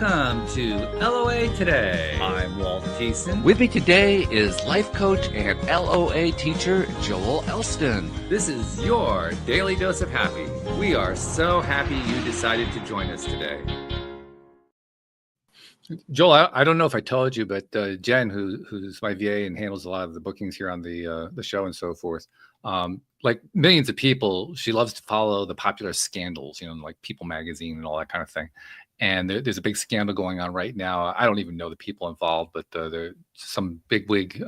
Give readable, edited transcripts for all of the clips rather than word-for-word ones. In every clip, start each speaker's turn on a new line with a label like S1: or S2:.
S1: Welcome to LOA Today. I'm Walt Thiessen.
S2: With me today is life coach and LOA teacher Joel Elston.
S1: This is your daily dose of happy. We are so happy you decided to join us today. Joel, I don't know if I told you, but Jen, who's my VA and handles a lot of the bookings here on the show and so forth, like millions of people, she loves to follow the popular scandals, like People Magazine and all that kind of thing. And there's a big scandal going on right now. I don't even know the people involved, but there's some bigwig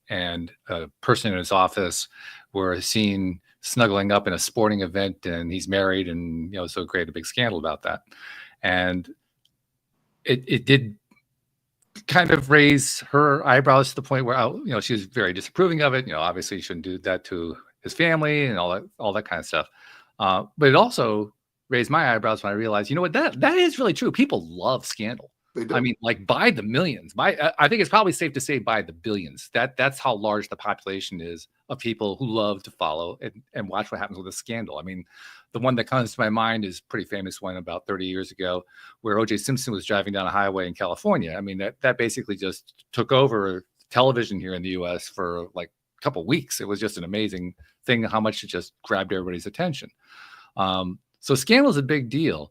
S1: and a person in his office were seen snuggling up in a sporting event, and he's married, and so created a big scandal about that. And it did kind of raise her eyebrows to the point where she was very disapproving of it. Obviously you shouldn't do that to his family and all that kind of stuff. But it also raised my eyebrows when I realized, what, that is really true. People love scandal. I mean, like by the millions. I think it's probably safe to say by the billions. That's how large the population is of people who love to follow and watch what happens with a scandal. I mean, the one that comes to my mind is a pretty famous one about 30 years ago, where O.J. Simpson was driving down a highway in California. I mean, that basically just took over television here in the U.S. for like a couple of weeks. It was just an amazing thing how much it just grabbed everybody's attention. So scandal is a big deal,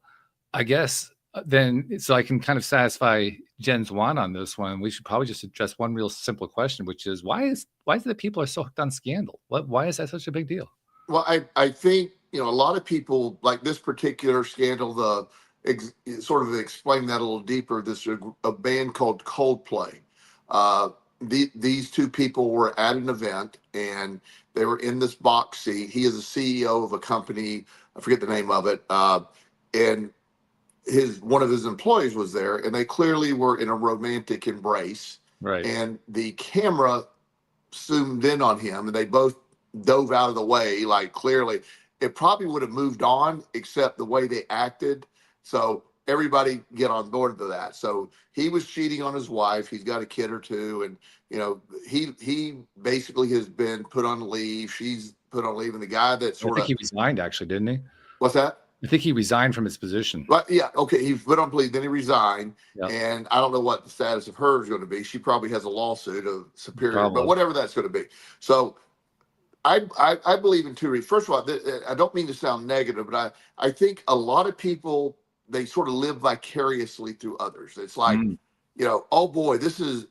S1: I guess. Then, so I can kind of satisfy Jen's want on this one. We should probably just address one real simple question, which is why is it that people are so hooked on scandal? Why is that such a big deal?
S3: Well, I think a lot of people like this particular scandal. Sort of explain that a little deeper. This a band called Coldplay. These two people were at an event and they were in this box seat. He is a CEO of a company. I forget the name of it. And one of his employees was there, and they clearly were in a romantic embrace.
S1: Right.
S3: And the camera zoomed in on him, and they both dove out of the way. Like clearly, it probably would have moved on, except the way they acted. So everybody get on board to that. So he was cheating on his wife. He's got a kid or two, and he basically has been put on leave. She's put on leave, and the guy that
S1: I think he resigned, actually, didn't he?
S3: What's that?
S1: I think he resigned from his position.
S3: But yeah, okay, he put on leave, then he resigned,
S1: Yep.
S3: and I don't know what the status of her is going to be. She probably has a lawsuit of superior,
S1: Probably.
S3: but whatever that's going to be. So I believe in two reasons. First of all, I don't mean to sound negative, but I think a lot of people, they sort of live vicariously through others. It's like, oh boy, this is,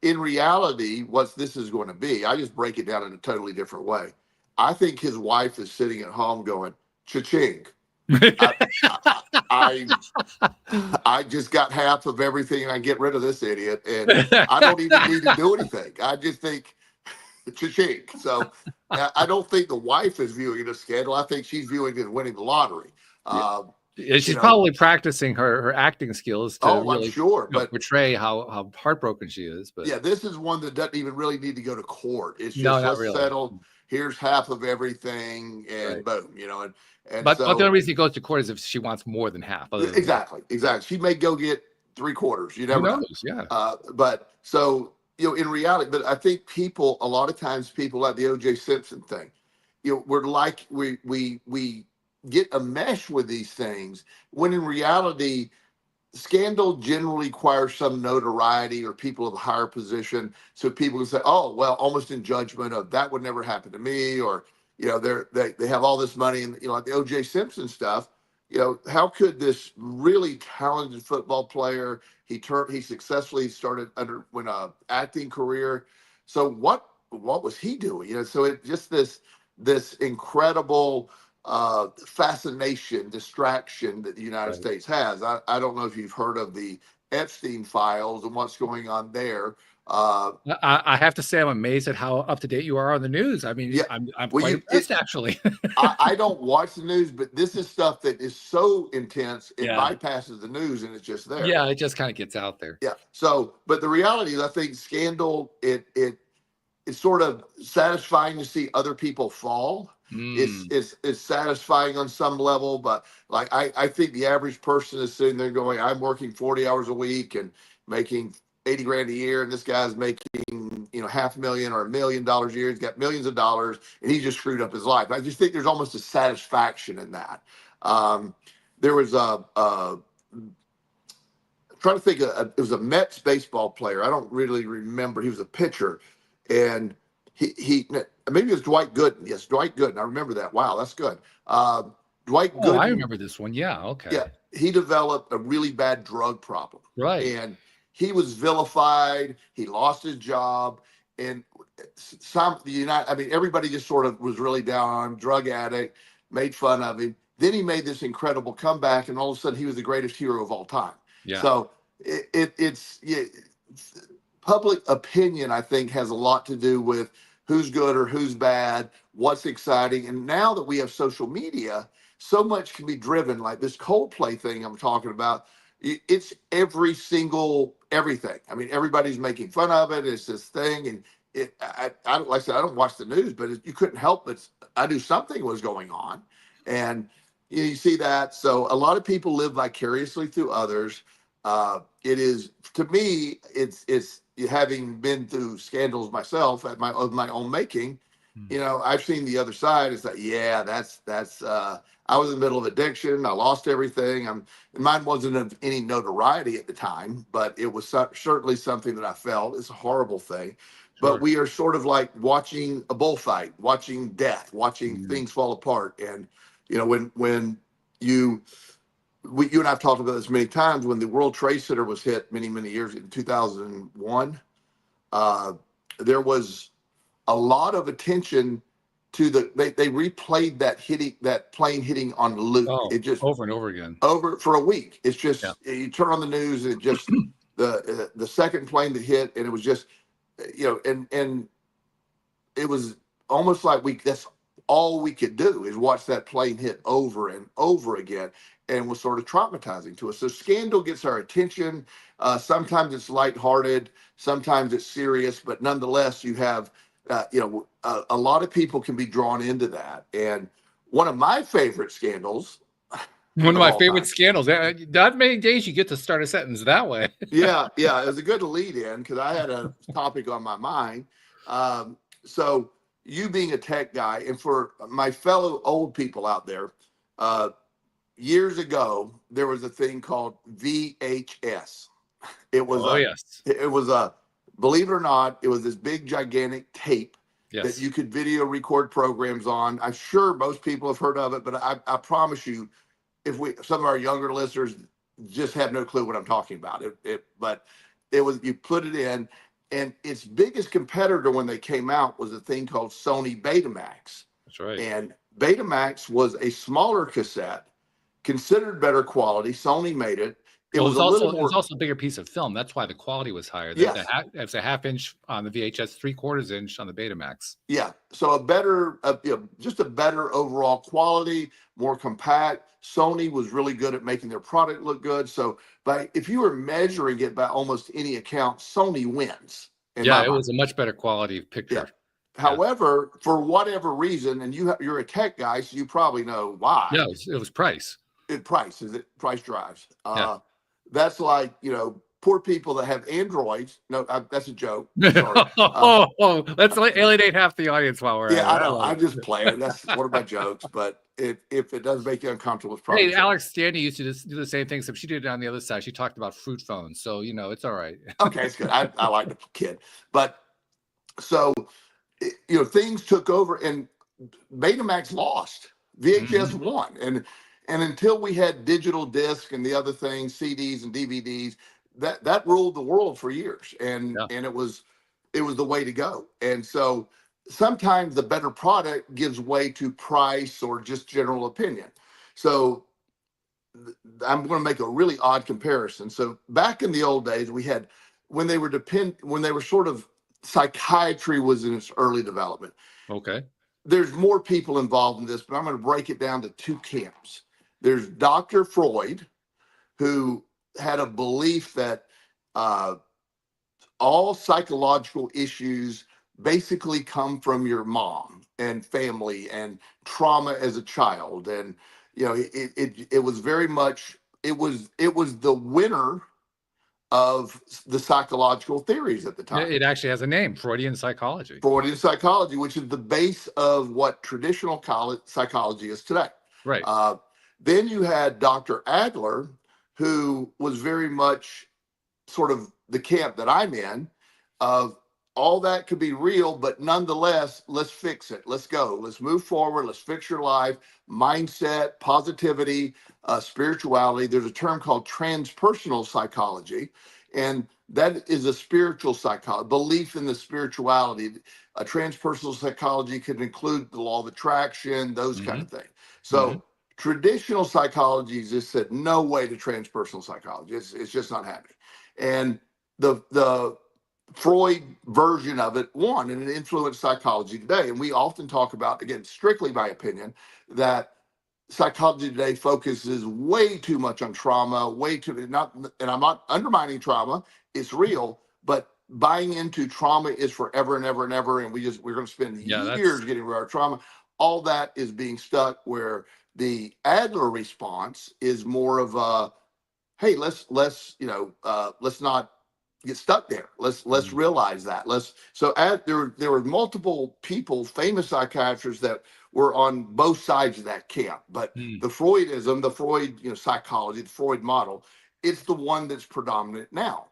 S3: in reality, what this is going to be. I just break it down in a totally different way. I think his wife is sitting at home going, cha-ching. I just got half of everything, and I get rid of this idiot, and I don't even need to do anything. I just think, cha-ching. So I don't think the wife is viewing it as scandal. I think she's viewing it as winning the lottery.
S1: She's probably practicing her acting skills to really,
S3: I'm sure, but
S1: portray how heartbroken she is. But
S3: yeah, this is one that doesn't even really need to go to court. It's just
S1: not really.
S3: Settled. Here's half of everything, and boom,
S1: But the only reason he goes to court is if she wants more than half.
S3: Exactly. She may go get 3/4. You never know.
S1: Yeah.
S3: But so in reality, but I think a lot of times people like the O.J. Simpson thing, we're like we get enmeshed with these things when in reality, scandal generally requires some notoriety or people of a higher position, so people can say, oh well, almost in judgment of that would never happen to me, or they have all this money, and like the O.J. Simpson stuff. How could this really talented football player, he successfully started went a acting career. So what was he doing? So it just this incredible fascination, distraction that the United States has. I don't know if you've heard of the Epstein files and what's going on there.
S1: I have to say, I'm amazed at how up to date you are on the news. I mean, I'm quite impressed, actually.
S3: I don't watch the news, but this is stuff that is so intense, it bypasses the news, and it's just there.
S1: Yeah, it just kind of gets out there.
S3: Yeah. So, but the reality is, I think scandal, it's sort of satisfying to see other people fall. It's satisfying on some level, but like I think the average person is sitting there going, I'm working 40 hours a week and making 80 grand a year, and this guy's making $500,000 or $1 million a year. He's got millions of dollars, and he just screwed up his life. I just think there's almost a satisfaction in that. There was a trying to think of, it was a Mets baseball player. I don't really remember. He was a pitcher, and he maybe it was Dwight Gooden. Yes, Dwight Gooden. I remember that. Wow, that's good. Dwight
S1: Oh, I
S3: Gooden.
S1: remember this one. Yeah. Okay.
S3: Yeah, he developed a really bad drug problem,
S1: Right.
S3: and he was vilified. He lost his job, and I mean, everybody just sort of was really down on him. Drug addict, made fun of him. Then he made this incredible comeback, and all of a sudden, he was the greatest hero of all time.
S1: Yeah.
S3: So it's public opinion, I think, has a lot to do with who's good or who's bad, what's exciting. And now that we have social media, so much can be driven, like this Coldplay thing I'm talking about. It's every single everything. I mean, everybody's making fun of it. It's this thing, and I like I said, I don't watch the news, but you couldn't help but I knew something was going on, and you see that. So a lot of people live vicariously through others. It is, to me, it's having been through scandals myself of my own making. You know, I've seen the other side. It's like, yeah, that's I was in the middle of addiction. I lost everything. Mine wasn't of any notoriety at the time, but it was certainly something that I felt. It's a horrible thing.
S1: Sure.
S3: But we are sort of like watching a bullfight, watching death, watching things fall apart. And, you know, when you and I've talked about this many times, when the World Trade Center was hit many, many years in 2001, there was a lot of attention to they replayed that plane hitting on loop.
S1: Oh,
S3: It just
S1: over and over again.
S3: over for a week. It's just,
S1: Yeah.
S3: you turn on the news and it just the second plane that hit, and it was just, you know, and it was almost like that's all we could do is watch that plane hit over and over again, and was sort of traumatizing to us. So scandal gets our attention. Sometimes it's lighthearted, sometimes it's serious, but nonetheless, you have, a lot of people can be drawn into that. And one of my favorite scandals,
S1: One of my
S3: all
S1: favorite
S3: time.
S1: scandals. Not many days you get to start a sentence that way.
S3: Yeah, it was a good lead in because I had a topic on my mind. So you being a tech guy, and for my fellow old people out there, years ago there was a thing called VHS. It was
S1: Oh, yes.
S3: it was a, believe it or not, it was this big gigantic tape that
S1: Yes.
S3: you could video record programs on. I'm sure most people have heard of it, but I promise you, some of our younger listeners just have no clue what I'm talking about. But it was, you put it in, and its biggest competitor when they came out was a thing called Sony Betamax.
S1: That's right.
S3: And Betamax was a smaller cassette, considered better quality. Sony made it. It
S1: Well,
S3: was a little more.
S1: It's also a bigger piece of film. That's why the quality was higher.
S3: Yes.
S1: It's a half inch on the VHS, 3/4 inch on the Betamax.
S3: Yeah. So just a better overall quality, more compact. Sony was really good at making their product look good. So, if you were measuring it by almost any account, Sony wins.
S1: Yeah, it was a much better quality picture.
S3: Yeah. However, for whatever reason, and you're a tech guy, so you probably know why.
S1: Yeah, it was price.
S3: Price drives. That's like, poor people that have Androids. No, that's a joke. Sorry.
S1: Let's alienate half the audience while we're at it.
S3: I know. I'm just playing. That's one of my jokes. But if it does make you uncomfortable, it's probably.
S1: Hey, Alex Stanley used to do the same thing, except she did it on the other side. She talked about fruit phones, so it's all right.
S3: Okay, it's good. I like the kid, but so things took over, and Betamax lost. VHS won, and until we had digital disc and the other things, CDs and DVDs, that ruled the world for years, and it was the way to go. And so sometimes the better product gives way to price or just general opinion. So I'm going to make a really odd comparison. So back in the old days, we had, when they were sort of, psychiatry was in its early development.
S1: Okay.
S3: There's more people involved in this, but I'm going to break it down to two camps. There's Dr. Freud, who had a belief that all psychological issues basically come from your mom and family and trauma as a child. And, it was very much, it was the winner of the psychological theories at the time.
S1: It actually has a name, Freudian psychology.
S3: Freudian psychology, which is the base of what traditional psychology is today.
S1: Right.
S3: Then you had Dr. Adler, who was very much sort of the camp that I'm in of all that could be real, but nonetheless, let's fix it. Let's go. Let's move forward. Let's fix your life, mindset, positivity, spirituality. There's a term called transpersonal psychology, and that is a spiritual psychology, belief in the spirituality. A transpersonal psychology could include the law of attraction, those kind of things. So traditional psychology just said no way to transpersonal psychology. It's just not happening. And the Freud version of it won, and it influenced psychology today. And we often talk about, again, strictly my opinion, that psychology today focuses way too much on trauma, way too not, and I'm not undermining trauma, it's real, but buying into trauma is forever and ever and ever, and we're going to spend years getting rid of our trauma. All that is being stuck, where the Adler response is more of a, hey, let's not get stuck there. Let's realize that. There were multiple people, famous psychiatrists, that were on both sides of that camp. But the Freud psychology, the Freud model, it's the one that's predominant now,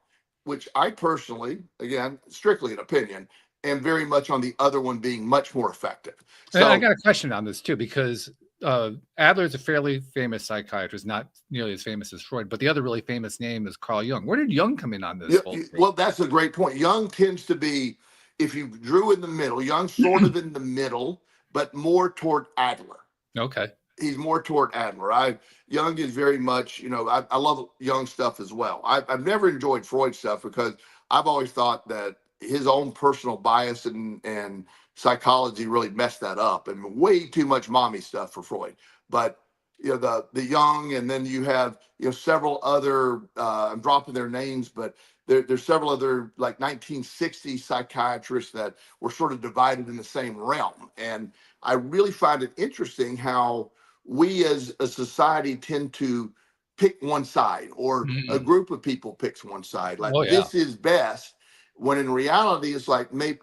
S3: which I personally, again, strictly an opinion, am very much on the other one being much more effective. So
S1: I got a question on this too, because Adler is a fairly famous psychiatrist, not nearly as famous as Freud, but the other really famous name is Carl Jung. Where did Jung come in on this?
S3: Well, that's a great point. Jung tends to be, if you drew in the middle, Jung's sort of in the middle, but more toward Adler.
S1: Okay.
S3: He's more toward Adler. Jung is very much, I love Jung stuff as well. I've never enjoyed Freud stuff because I've always thought that his own personal bias and psychology really messed that up, and way too much mommy stuff for Freud. But the Jung, and then you have several other, I'm dropping their names, but there's several other like 1960s psychiatrists that were sort of divided in the same realm. And I really find it interesting how we as a society tend to pick one side, or a group of people picks one side, like this is best, when in reality it's like, maybe,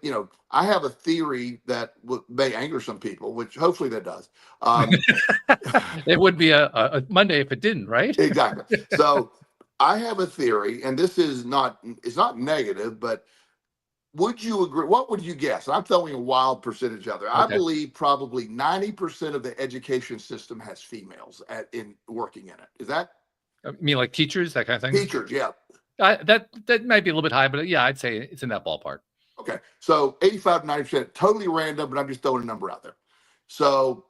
S3: I have a theory that may anger some people, which hopefully that does.
S1: It would be a Monday if it didn't, right?
S3: Exactly. So I have a theory, and it's not negative, but would you agree? What would you guess? I'm throwing a wild percentage out there. Okay. I believe probably 90% of the education system has females in working in it. Is that?
S1: You mean like teachers, that kind of thing?
S3: Teachers, yeah.
S1: That might be a little bit high, but yeah, I'd say it's in that ballpark.
S3: Okay, so 85 to 90%, totally random, but I'm just throwing a number out there. So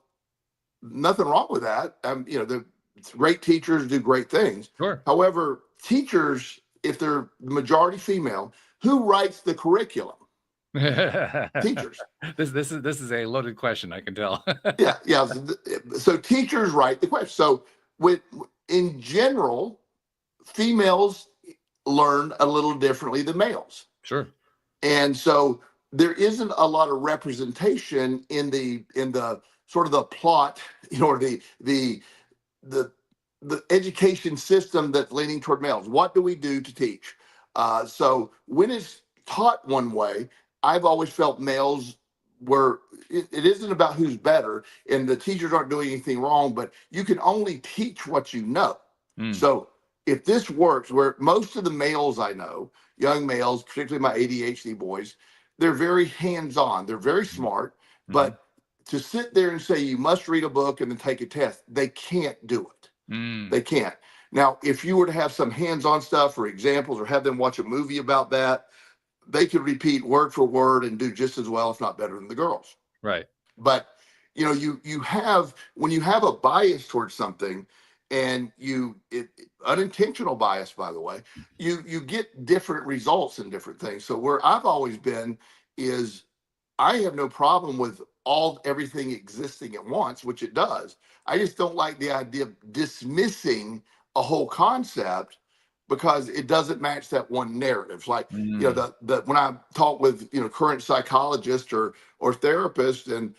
S3: nothing wrong with that. The great teachers do great things.
S1: Sure.
S3: However, teachers, if they're the majority female, who writes the curriculum? Teachers.
S1: This is a loaded question, I can tell.
S3: yeah. So teachers write the question. So in general, females learn a little differently than males.
S1: Sure.
S3: And so there isn't a lot of representation in the sort of the plot, or the education system that's leaning toward males. What do we do to teach? So when it's taught one way, I've always felt males it isn't about who's better, and the teachers aren't doing anything wrong, but you can only teach what you know. So if this works, where most of the males I know, young males, particularly my ADHD boys, they're very hands-on, they're very smart, but to sit there and say you must read a book and then take a test, they can't do it. They can't. Now, if you were to have some hands-on stuff or examples, or have them watch a movie about that, they could repeat word for word and do just as well, if not better, than the girls.
S1: Right.
S3: But when you have a bias towards something, and unintentional bias, by the way, you get different results in different things. So where I've always been is, I have no problem with everything existing at once, which it does. I just don't like the idea of dismissing a whole concept because it doesn't match that one narrative. Like, when I talk with, current psychologists or therapists, and,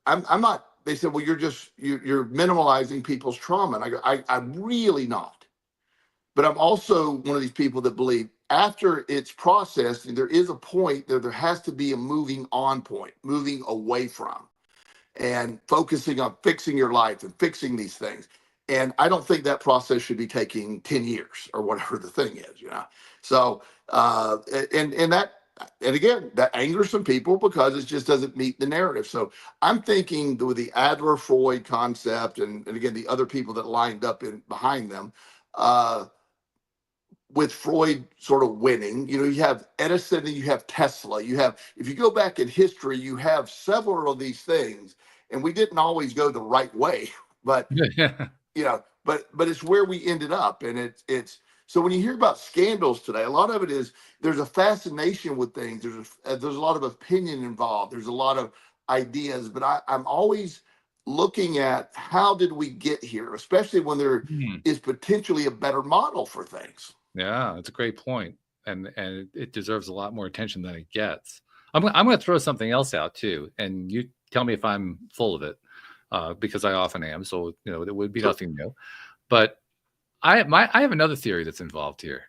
S3: I'm not, they said, well, you're minimalizing people's trauma. And I go, I'm really not. But I'm also one of these people that believe after it's processed, there is a point that there has to be a moving on point, moving away from, and focusing on fixing your life and fixing these things. And I don't think that process should be taking 10 years or whatever the thing is, So, and that, and again, that angers some people because it just doesn't meet the narrative. So I'm thinking with the Adler Freud concept, and again, the other people that lined up in behind them, with Freud sort of winning, you have Edison and you have Tesla. You have, if you go back in history, you have several of these things, and we didn't always go the right way, but but it's where we ended up. And it's so when you hear about scandals today, a lot of it is there's a fascination with things. There's a lot of opinion involved. There's a lot of ideas, but I'm always looking at how did we get here, especially when there is potentially a better model for things.
S1: Yeah, that's a great point, and it deserves a lot more attention than it gets. I'm going to throw something else out too, and you tell me if I'm full of it, because I often am. So it would be nothing new. But I have another theory that's involved here.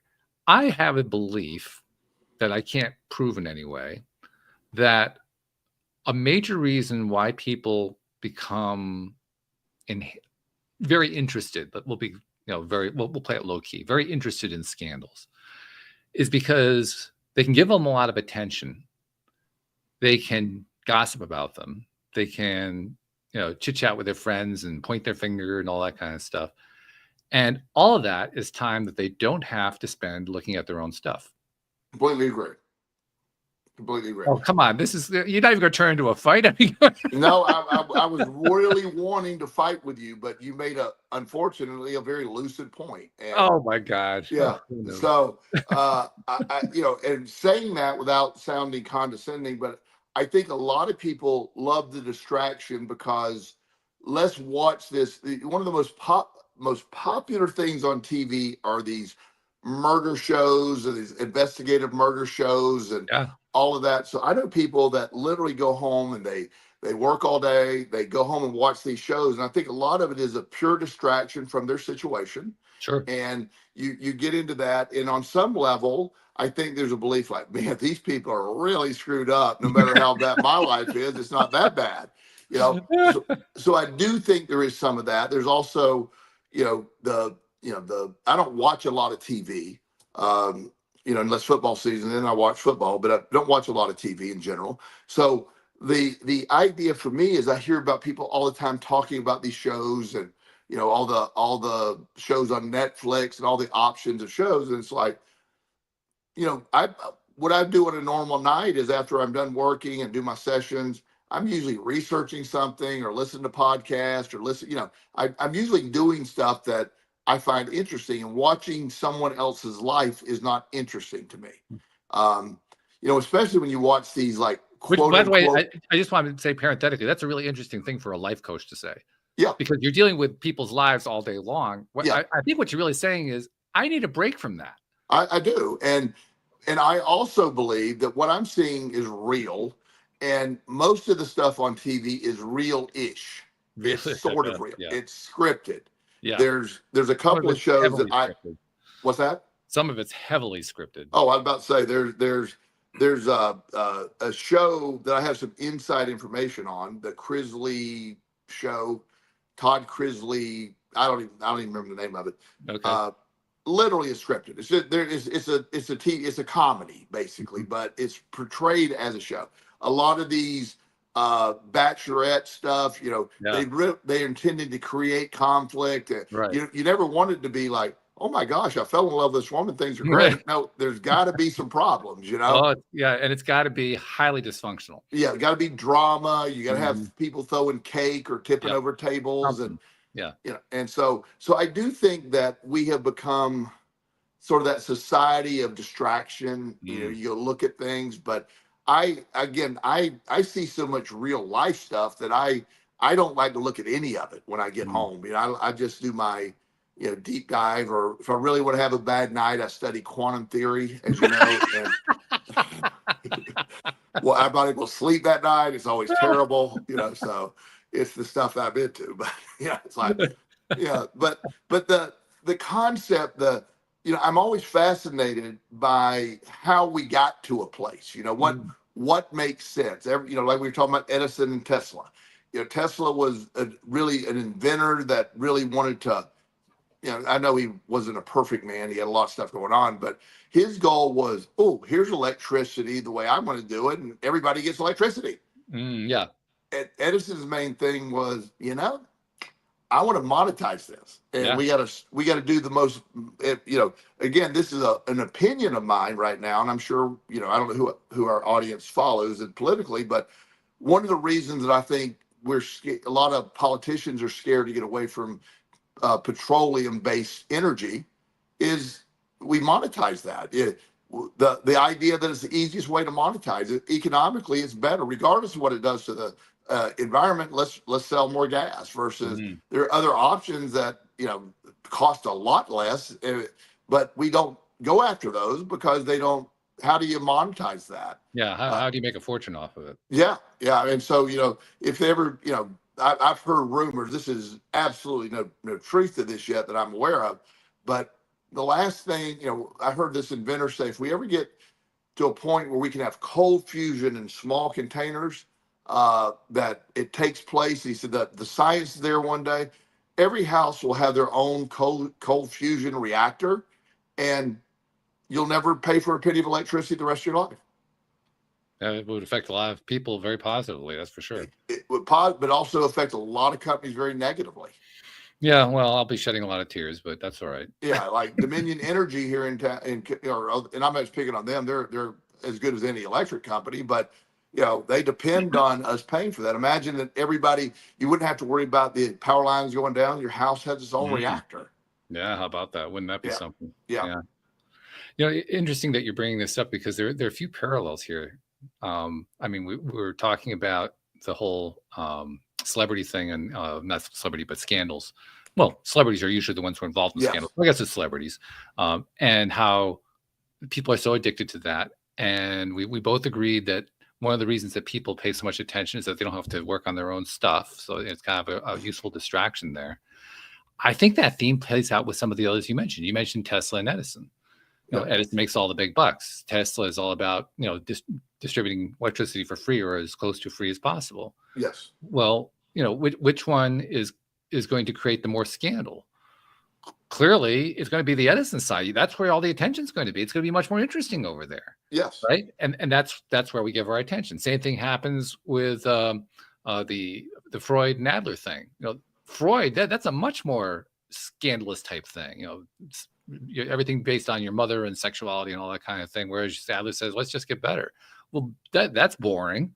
S1: I have a belief that I can't prove in any way that a major reason why people become very interested, but we'll be we'll play it low key, very interested in scandals, is because they can give them a lot of attention. They can gossip about them. They can chit chat with their friends and point their finger and all that kind of stuff. And all of that is time that they don't have to spend looking at their own stuff.
S3: Completely agree. Completely agree.
S1: Oh, come on. You're not even going to turn into a fight.
S3: No, I was really wanting to fight with you, but you made unfortunately, a very lucid point. And,
S1: oh my gosh.
S3: Yeah. So, and saying that without sounding condescending, but I think a lot of people love the distraction because let's watch this. One of the most popular things on TV are these murder shows, or these investigative murder shows, and all of that. So I know people that literally go home and they work all day, they go home and watch these shows, and I think a lot of it is a pure distraction from their situation.
S1: Sure.
S3: And you get into that, and on some level, I think there's a belief like, man, these people are really screwed up. No matter how bad my life is, it's not that bad. So I do think there is some of that. There's also, I don't watch a lot of TV, unless football season, then I watch football, but I don't watch a lot of TV in general. So the idea for me is I hear about people all the time talking about these shows and, all the shows on Netflix and all the options of shows. And it's like, what I do on a normal night is after I'm done working and do my sessions, I'm usually researching something or listening to podcasts or I'm usually doing stuff that I find interesting, and watching someone else's life is not interesting to me. Especially when you watch these like,
S1: which, by the way, I just wanted to say parenthetically, that's a really interesting thing for a life coach to say.
S3: Yeah.
S1: Because you're dealing with people's lives all day long. I think what you're really saying is I need a break from that.
S3: I do. And I also believe that what I'm seeing is real. And most of the stuff on TV is real-ish. It's sort of real. Yeah. It's scripted. Yeah. There's a couple of shows that scripted. What's that?
S1: Some of it's heavily scripted.
S3: Oh, I was about to say there's a show that I have some inside information on, the Crisley show, Todd Crisley. I don't even remember the name of it.
S1: Okay.
S3: Literally is scripted. It's a comedy basically, but it's portrayed as a show. A lot of these bachelorette stuff, they intended to create conflict.
S1: Right.
S3: You never wanted to be like, oh my gosh, I fell in love with this woman, things are great. Right. No, there's got to be some problems,
S1: Oh, yeah, and it's got to be highly dysfunctional.
S3: Yeah, got to be drama. You got to have people throwing cake or tipping over tables, and and so I do think that we have become sort of that society of distraction. You go look at things, but I see so much real life stuff that I don't like to look at any of it when I get home. I just do my deep dive, or if I really want to have a bad night, I study quantum theory, as you know. And well, I'm not able to sleep that night. It's always terrible, so it's the stuff I'm into. But it's like, but the concept, I'm always fascinated by how we got to a place. What makes sense. Like we were talking about Edison and Tesla. Tesla was really an inventor that really wanted to I know he wasn't a perfect man. He had a lot of stuff going on, but his goal was, oh, here's electricity the way I'm going to do it, and everybody gets electricity.
S1: Yeah.
S3: Edison's main thing was, I want to monetize this, and
S1: Yeah.
S3: we got to do the most. Again, this is an opinion of mine right now, and I'm sure I don't know who our audience follows and politically, but one of the reasons that I think a lot of politicians are scared to get away from petroleum-based energy is we monetize that. The idea that it's the easiest way to monetize it economically, it's better, regardless of what it does to the environment. Let's sell more gas versus there are other options that cost a lot less, but we don't go after those because they don't. How do you monetize that?
S1: Yeah. How do you make a fortune off of it?
S3: Yeah, and so if they ever I've heard rumors. This is absolutely no truth to this yet that I'm aware of, but the last thing I heard this inventor say, if we ever get to a point where we can have cold fusion in small containers, that it takes place. He said that the science is there one day. Every house will have their own cold fusion reactor, and you'll never pay for a penny of electricity the rest of your life.
S1: It would affect a lot of people very positively, that's for sure.
S3: It would but also affect a lot of companies very negatively.
S1: Yeah, well, I'll be shedding a lot of tears, but that's all right.
S3: Yeah, like Dominion Energy here in town, and I'm not picking on them. They're as good as any electric company, but they depend on us paying for that. Imagine that you wouldn't have to worry about the power lines going down. Your house has its own reactor.
S1: Yeah, how about that? Wouldn't that be something?
S3: Yeah.
S1: Interesting that you're bringing this up because there are a few parallels here. I mean, we were talking about the whole celebrity thing, and not celebrity, but scandals. Well, celebrities are usually the ones who are involved in scandals. I guess it's celebrities, and how people are so addicted to that. And we both agreed that one of the reasons that people pay so much attention is that they don't have to work on their own stuff. So it's kind of a useful distraction there. I think that theme plays out with some of the others you mentioned. You mentioned Tesla and Edison. Edison makes all the big bucks. Tesla is all about distributing electricity for free or as close to free as possible.
S3: Yes.
S1: Well, which one is going to create the more scandal? Clearly, it's going to be the Edison side. That's where all the attention is going to be. It's going to be much more interesting over there.
S3: Yes.
S1: Right. And that's where we give our attention. Same thing happens with the Freud and Adler thing. Freud, that's a much more scandalous type thing. Everything based on your mother and sexuality and all that kind of thing. Whereas Adler says, let's just get better. Well, that's boring.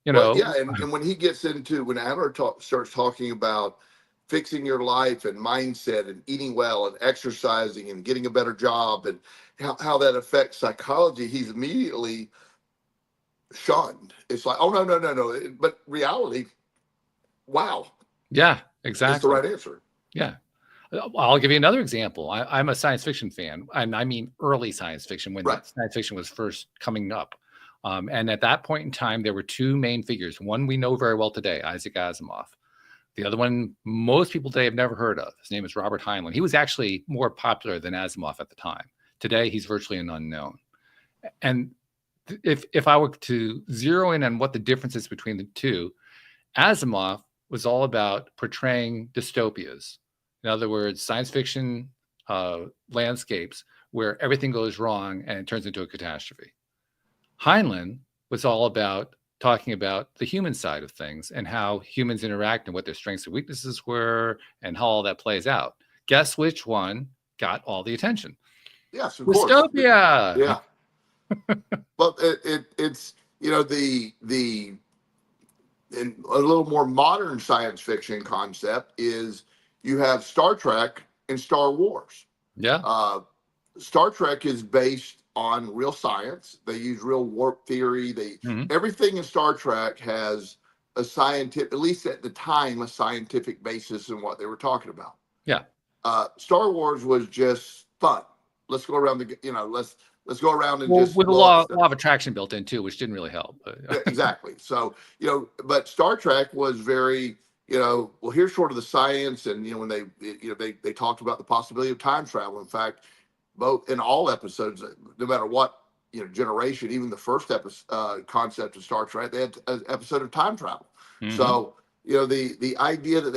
S3: Well, yeah, and when he gets into when Adler starts talking about fixing your life and mindset and eating well and exercising and getting a better job and how that affects psychology, he's immediately shunned. It's like, oh no. But reality, wow.
S1: Yeah, exactly.
S3: That's the right answer.
S1: Yeah. I'll give you another example. I'm a science fiction fan, and I mean early science fiction when science fiction was first coming up. And at that point in time, there were two main figures. One we know very well today, Isaac Asimov. The other one most people today have never heard of. His name is Robert Heinlein. He was actually more popular than Asimov at the time. Today, he's virtually an unknown. And if I were to zero in on what the difference is between the two, Asimov was all about portraying dystopias. In other words, science fiction landscapes where everything goes wrong and it turns into a catastrophe. Heinlein was all about talking about the human side of things and how humans interact and what their strengths and weaknesses were and how all that plays out. Guess which one got all the attention?
S3: Yes, of
S1: Dystopia.
S3: Course. Yeah. Well, it's the and a little more modern science fiction concept is you have Star Trek and Star Wars.
S1: Yeah.
S3: Star Trek is based on real science. They use real warp theory. Everything in Star Trek has a scientific, at least at the time, a scientific basis in what they were talking about.
S1: Yeah.
S3: Star Wars was just fun. Let's go around let's go around and just
S1: with a law of attraction built in too, which didn't really help.
S3: Yeah, exactly. So but Star Trek was very well, here's sort of the science, and when they talked about the possibility of time travel. In fact, both in all episodes, no matter what generation, even the first episode concept of Star Trek, they had an episode of time travel. So the idea that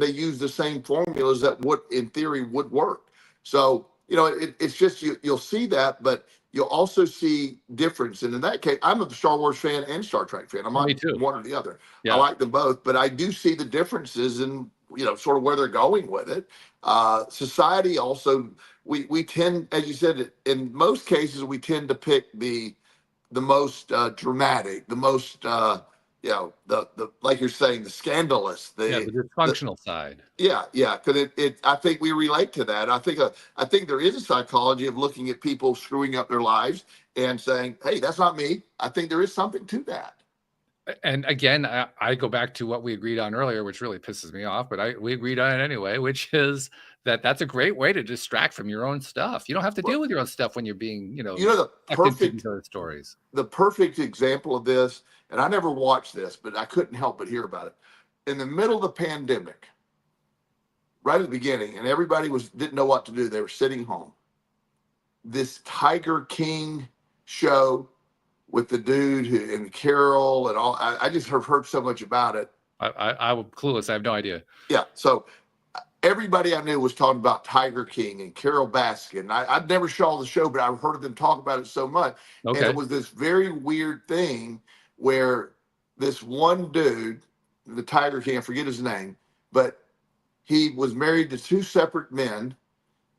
S3: they used the same formulas that would, in theory, would work. So, it's just, you'll see that, but you'll also see difference. And in that case, I'm a Star Wars fan and Star Trek fan. I'm not
S1: Me too.
S3: one or the other. I
S1: Yeah.
S3: like them both, but I do see the differences in, sort of where they're going with it. Society also, we tend, as you said, in most cases, we tend to pick the most dramatic, the most, the like you're saying, the scandalous,
S1: Yeah, the dysfunctional side.
S3: yeah, because I think we relate to that. I think there is a psychology of looking at people screwing up their lives and saying, "Hey, that's not me." I think there is something to that.
S1: And again, I go back to what we agreed on earlier, which really pisses me off, but we agreed on it anyway, which is that's a great way to distract from your own stuff. You don't have to deal with your own stuff when you're being,
S3: The
S1: sucked into these other stories.
S3: the perfect example of this, and I never watched this, but I couldn't help but hear about it. In the middle of the pandemic, right at the beginning, and everybody didn't know what to do. They were sitting home. This Tiger King show with the dude and Carol and all. I just have heard so much about it.
S1: I was clueless. I have no idea.
S3: Yeah. So everybody I knew was talking about Tiger King and Carol Baskin. I'd never saw the show, but I've heard them talk about it so much.
S1: Okay.
S3: And it was this very weird thing where this one dude, the Tiger King, I forget his name, but he was married to two separate men,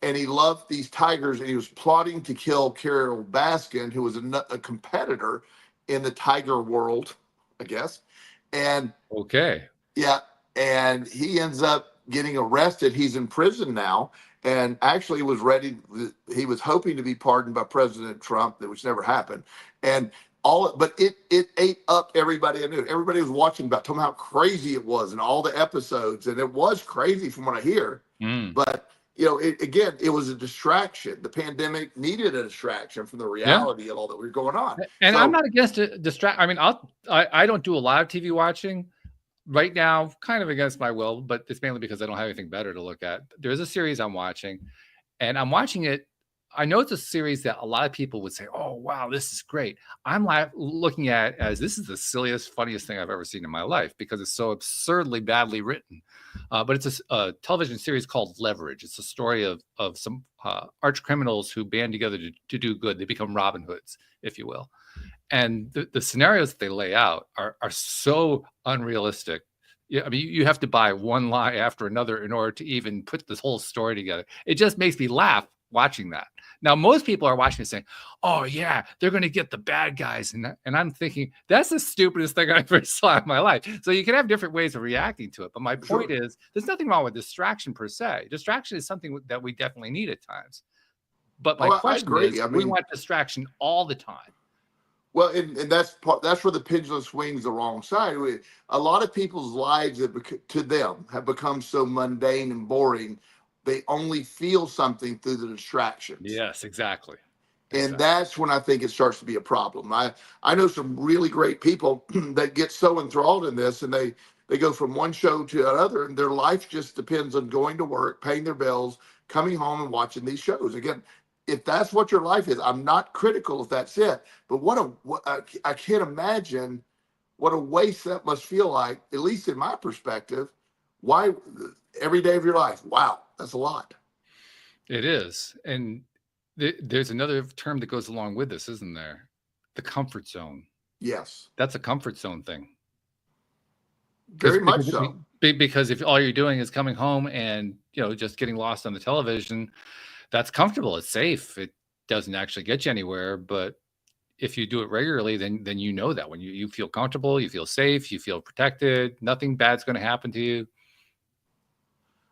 S3: and he loved these tigers, and he was plotting to kill Carol Baskin, who was a competitor in the tiger world, I guess. And
S1: okay.
S3: Yeah, and he ends up getting arrested. He's in prison now, and actually he was hoping to be pardoned by President Trump, which never happened. And but it ate up everybody I knew. Everybody was watching about, telling me how crazy it was and all the episodes, and it was crazy from what I hear. But it was a distraction. The pandemic needed a distraction from the reality of all that was going on.
S1: And I'm not against it. I mean, I don't do a lot of TV watching right now, kind of against my will, but it's mainly because I don't have anything better to look at. There's a series I'm watching, and I'm watching it. I know it's a series that a lot of people would say, "Oh, wow, this is great." I'm looking at it as this is the silliest, funniest thing I've ever seen in my life because it's so absurdly badly written. But it's a television series called Leverage. It's a story of some arch criminals who band together to do good. They become Robin Hoods, if you will. And the scenarios that they lay out are so unrealistic. Yeah, I mean, you have to buy one lie after another in order to even put this whole story together. It just makes me laugh watching that. Now, most people are watching it saying, "Oh yeah, they're going to get the bad guys," and I'm thinking that's the stupidest thing I ever saw in my life. So you can have different ways of reacting to it, but my point is, there's nothing wrong with distraction per se. Distraction is something that we definitely need at times. But my question is, we want distraction all the time.
S3: Well, and that's where the pendulum swings the wrong side. A lot of people's lives to them have become so mundane and boring. They only feel something through the distractions.
S1: Yes, exactly.
S3: And that's when I think it starts to be a problem. I know some really great people that get so enthralled in this, and they go from one show to another, and their life just depends on going to work, paying their bills, coming home and watching these shows. Again, if that's what your life is, I'm not critical if that's it, but I can't imagine what a waste that must feel like, at least in my perspective. Why every day of your life? Wow, that's a lot.
S1: It is. And there's another term that goes along with this, isn't there? The comfort zone.
S3: Yes.
S1: That's a comfort zone thing.
S3: Very much so.
S1: Because if all you're doing is coming home and, just getting lost on the television, that's comfortable. It's safe. It doesn't actually get you anywhere. But if you do it regularly, then you know that when you feel comfortable, you feel safe, you feel protected, nothing bad's going to happen to you.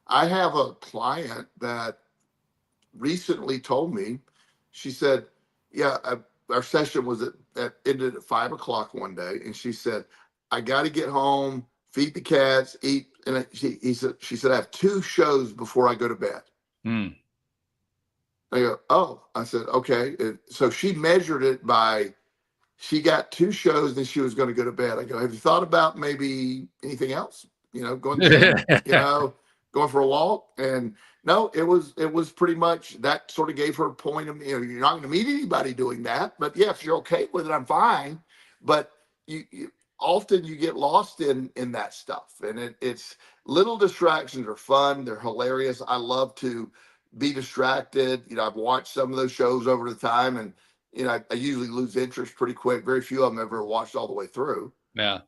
S3: I have a client that recently told me, she said, yeah, our session was ended at 5:00 one day. And she said, I got to get home, feed the cats, eat. And she said, I have 2 shows before I go to bed. I go, oh, I said, okay. So she measured it by, she got 2 shows and she was going to go to bed. I go, have you thought about maybe anything else? Going to gym, going for a walk? And no, it was pretty much that sort of gave her a point of, you're not going to meet anybody doing that. But yeah, if you're okay with it, I'm fine. But often you get lost in that stuff, and it's little distractions are fun. They're hilarious. I love to be distracted. I've watched some of those shows over the time, and I usually lose interest pretty quick. Very few of them ever watched all the way through.
S1: Yeah.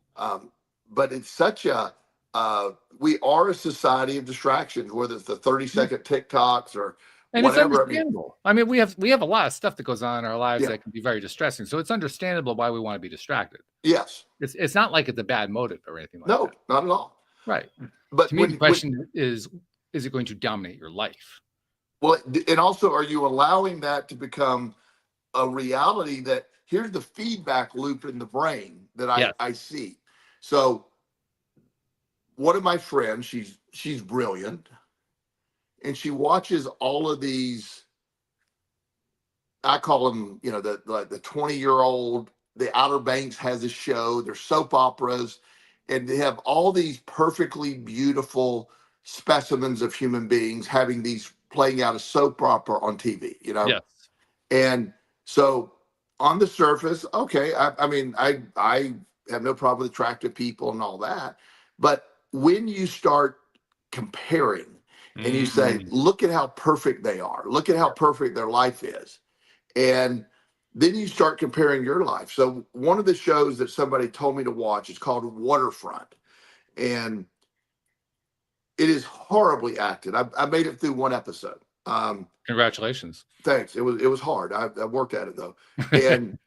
S3: But it's such a we are a society of distractions, whether it's the 30-second TikToks or
S1: And
S3: whatever.
S1: it's understandable. I mean, we have a lot of stuff that goes on in our lives
S3: Yeah.
S1: that can be very distressing. So it's understandable why we want to be distracted.
S3: Yes.
S1: It's not like it's a bad motive or anything like that.
S3: No, not at all.
S1: Right.
S3: But
S1: To me, the question is it going to dominate your life?
S3: Well, and also, are you allowing that to become a reality? That here's the feedback loop in the brain that
S1: Yes.
S3: I see. So one of my friends, she's brilliant, and she watches all of these. I call them, the 20-year-old. The Outer Banks has a show. They're soap operas, and they have all these perfectly beautiful specimens of human beings having these playing out a soap opera on TV.
S1: Yes.
S3: And so on the surface, okay, I mean, I have no problem with attractive people and all that, but when you start comparing and you say, look at how perfect they are, look at how perfect their life is, and then you start comparing your life. So one of the shows that somebody told me to watch is called Waterfront, and it is horribly acted. I made it through one episode.
S1: Congratulations.
S3: Thanks. It was hard. I worked at it though. And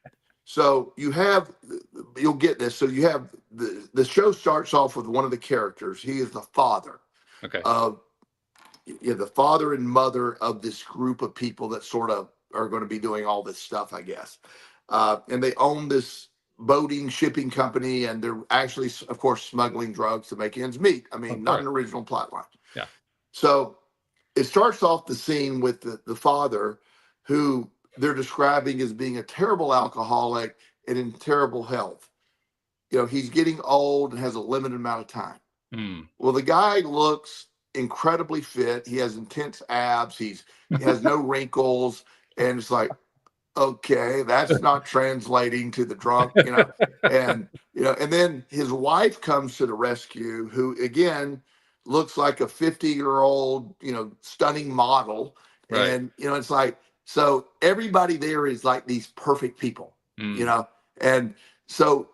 S3: so you'll get this. So you have the show starts off with one of the characters. He is the father.
S1: Okay.
S3: The father and mother of this group of people that sort of are going to be doing all this stuff, I guess. And they own this boating shipping company, and they're actually, of course, smuggling drugs to make ends meet. I mean, not an original plot line.
S1: Yeah.
S3: So it starts off the scene with the father, who they're describing as being a terrible alcoholic and in terrible health. He's getting old and has a limited amount of time. Well, the guy looks incredibly fit. He has intense abs. He has no wrinkles. And it's like, okay, that's not translating to the drunk, and then his wife comes to the rescue, who again looks like a 50-year-old, stunning model.
S1: Right.
S3: And, it's like, so everybody there is like these perfect people, and so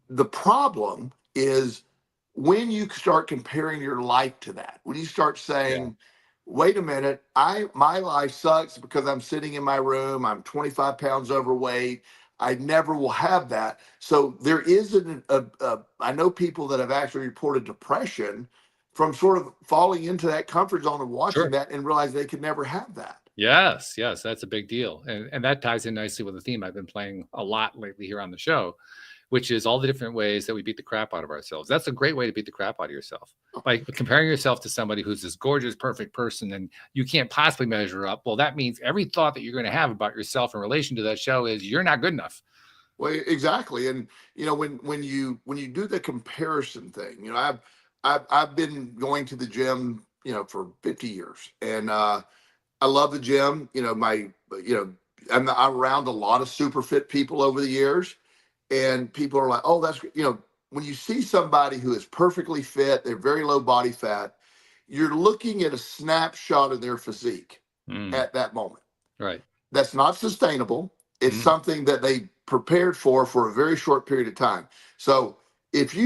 S3: the problem is when you start comparing your life to that, when you start saying, wait a minute, my life sucks because I'm sitting in my room, I'm 25 pounds overweight, I never will have that. So there isn't I know people that have actually reported depression from sort of falling into that comfort zone of watching that and realize they could never have that.
S1: Yes, that's a big deal. And that ties in nicely with the theme I've been playing a lot lately here on the show, which is all the different ways that we beat the crap out of ourselves. That's a great way to beat the crap out of yourself. By comparing yourself to somebody who's this gorgeous, perfect person and you can't possibly measure up. Well, that means every thought that you're going to have about yourself in relation to that show is you're not good enough.
S3: Well, exactly. And, when you do the comparison thing, I've been going to the gym, for 50 years, and I love the gym. I'm around a lot of super fit people over the years, and people are like, oh, that's, when you see somebody who is perfectly fit, they're very low body fat, you're looking at a snapshot of their physique at that moment.
S1: Right.
S3: That's not sustainable. It's something that they prepared for a very short period of time. So if you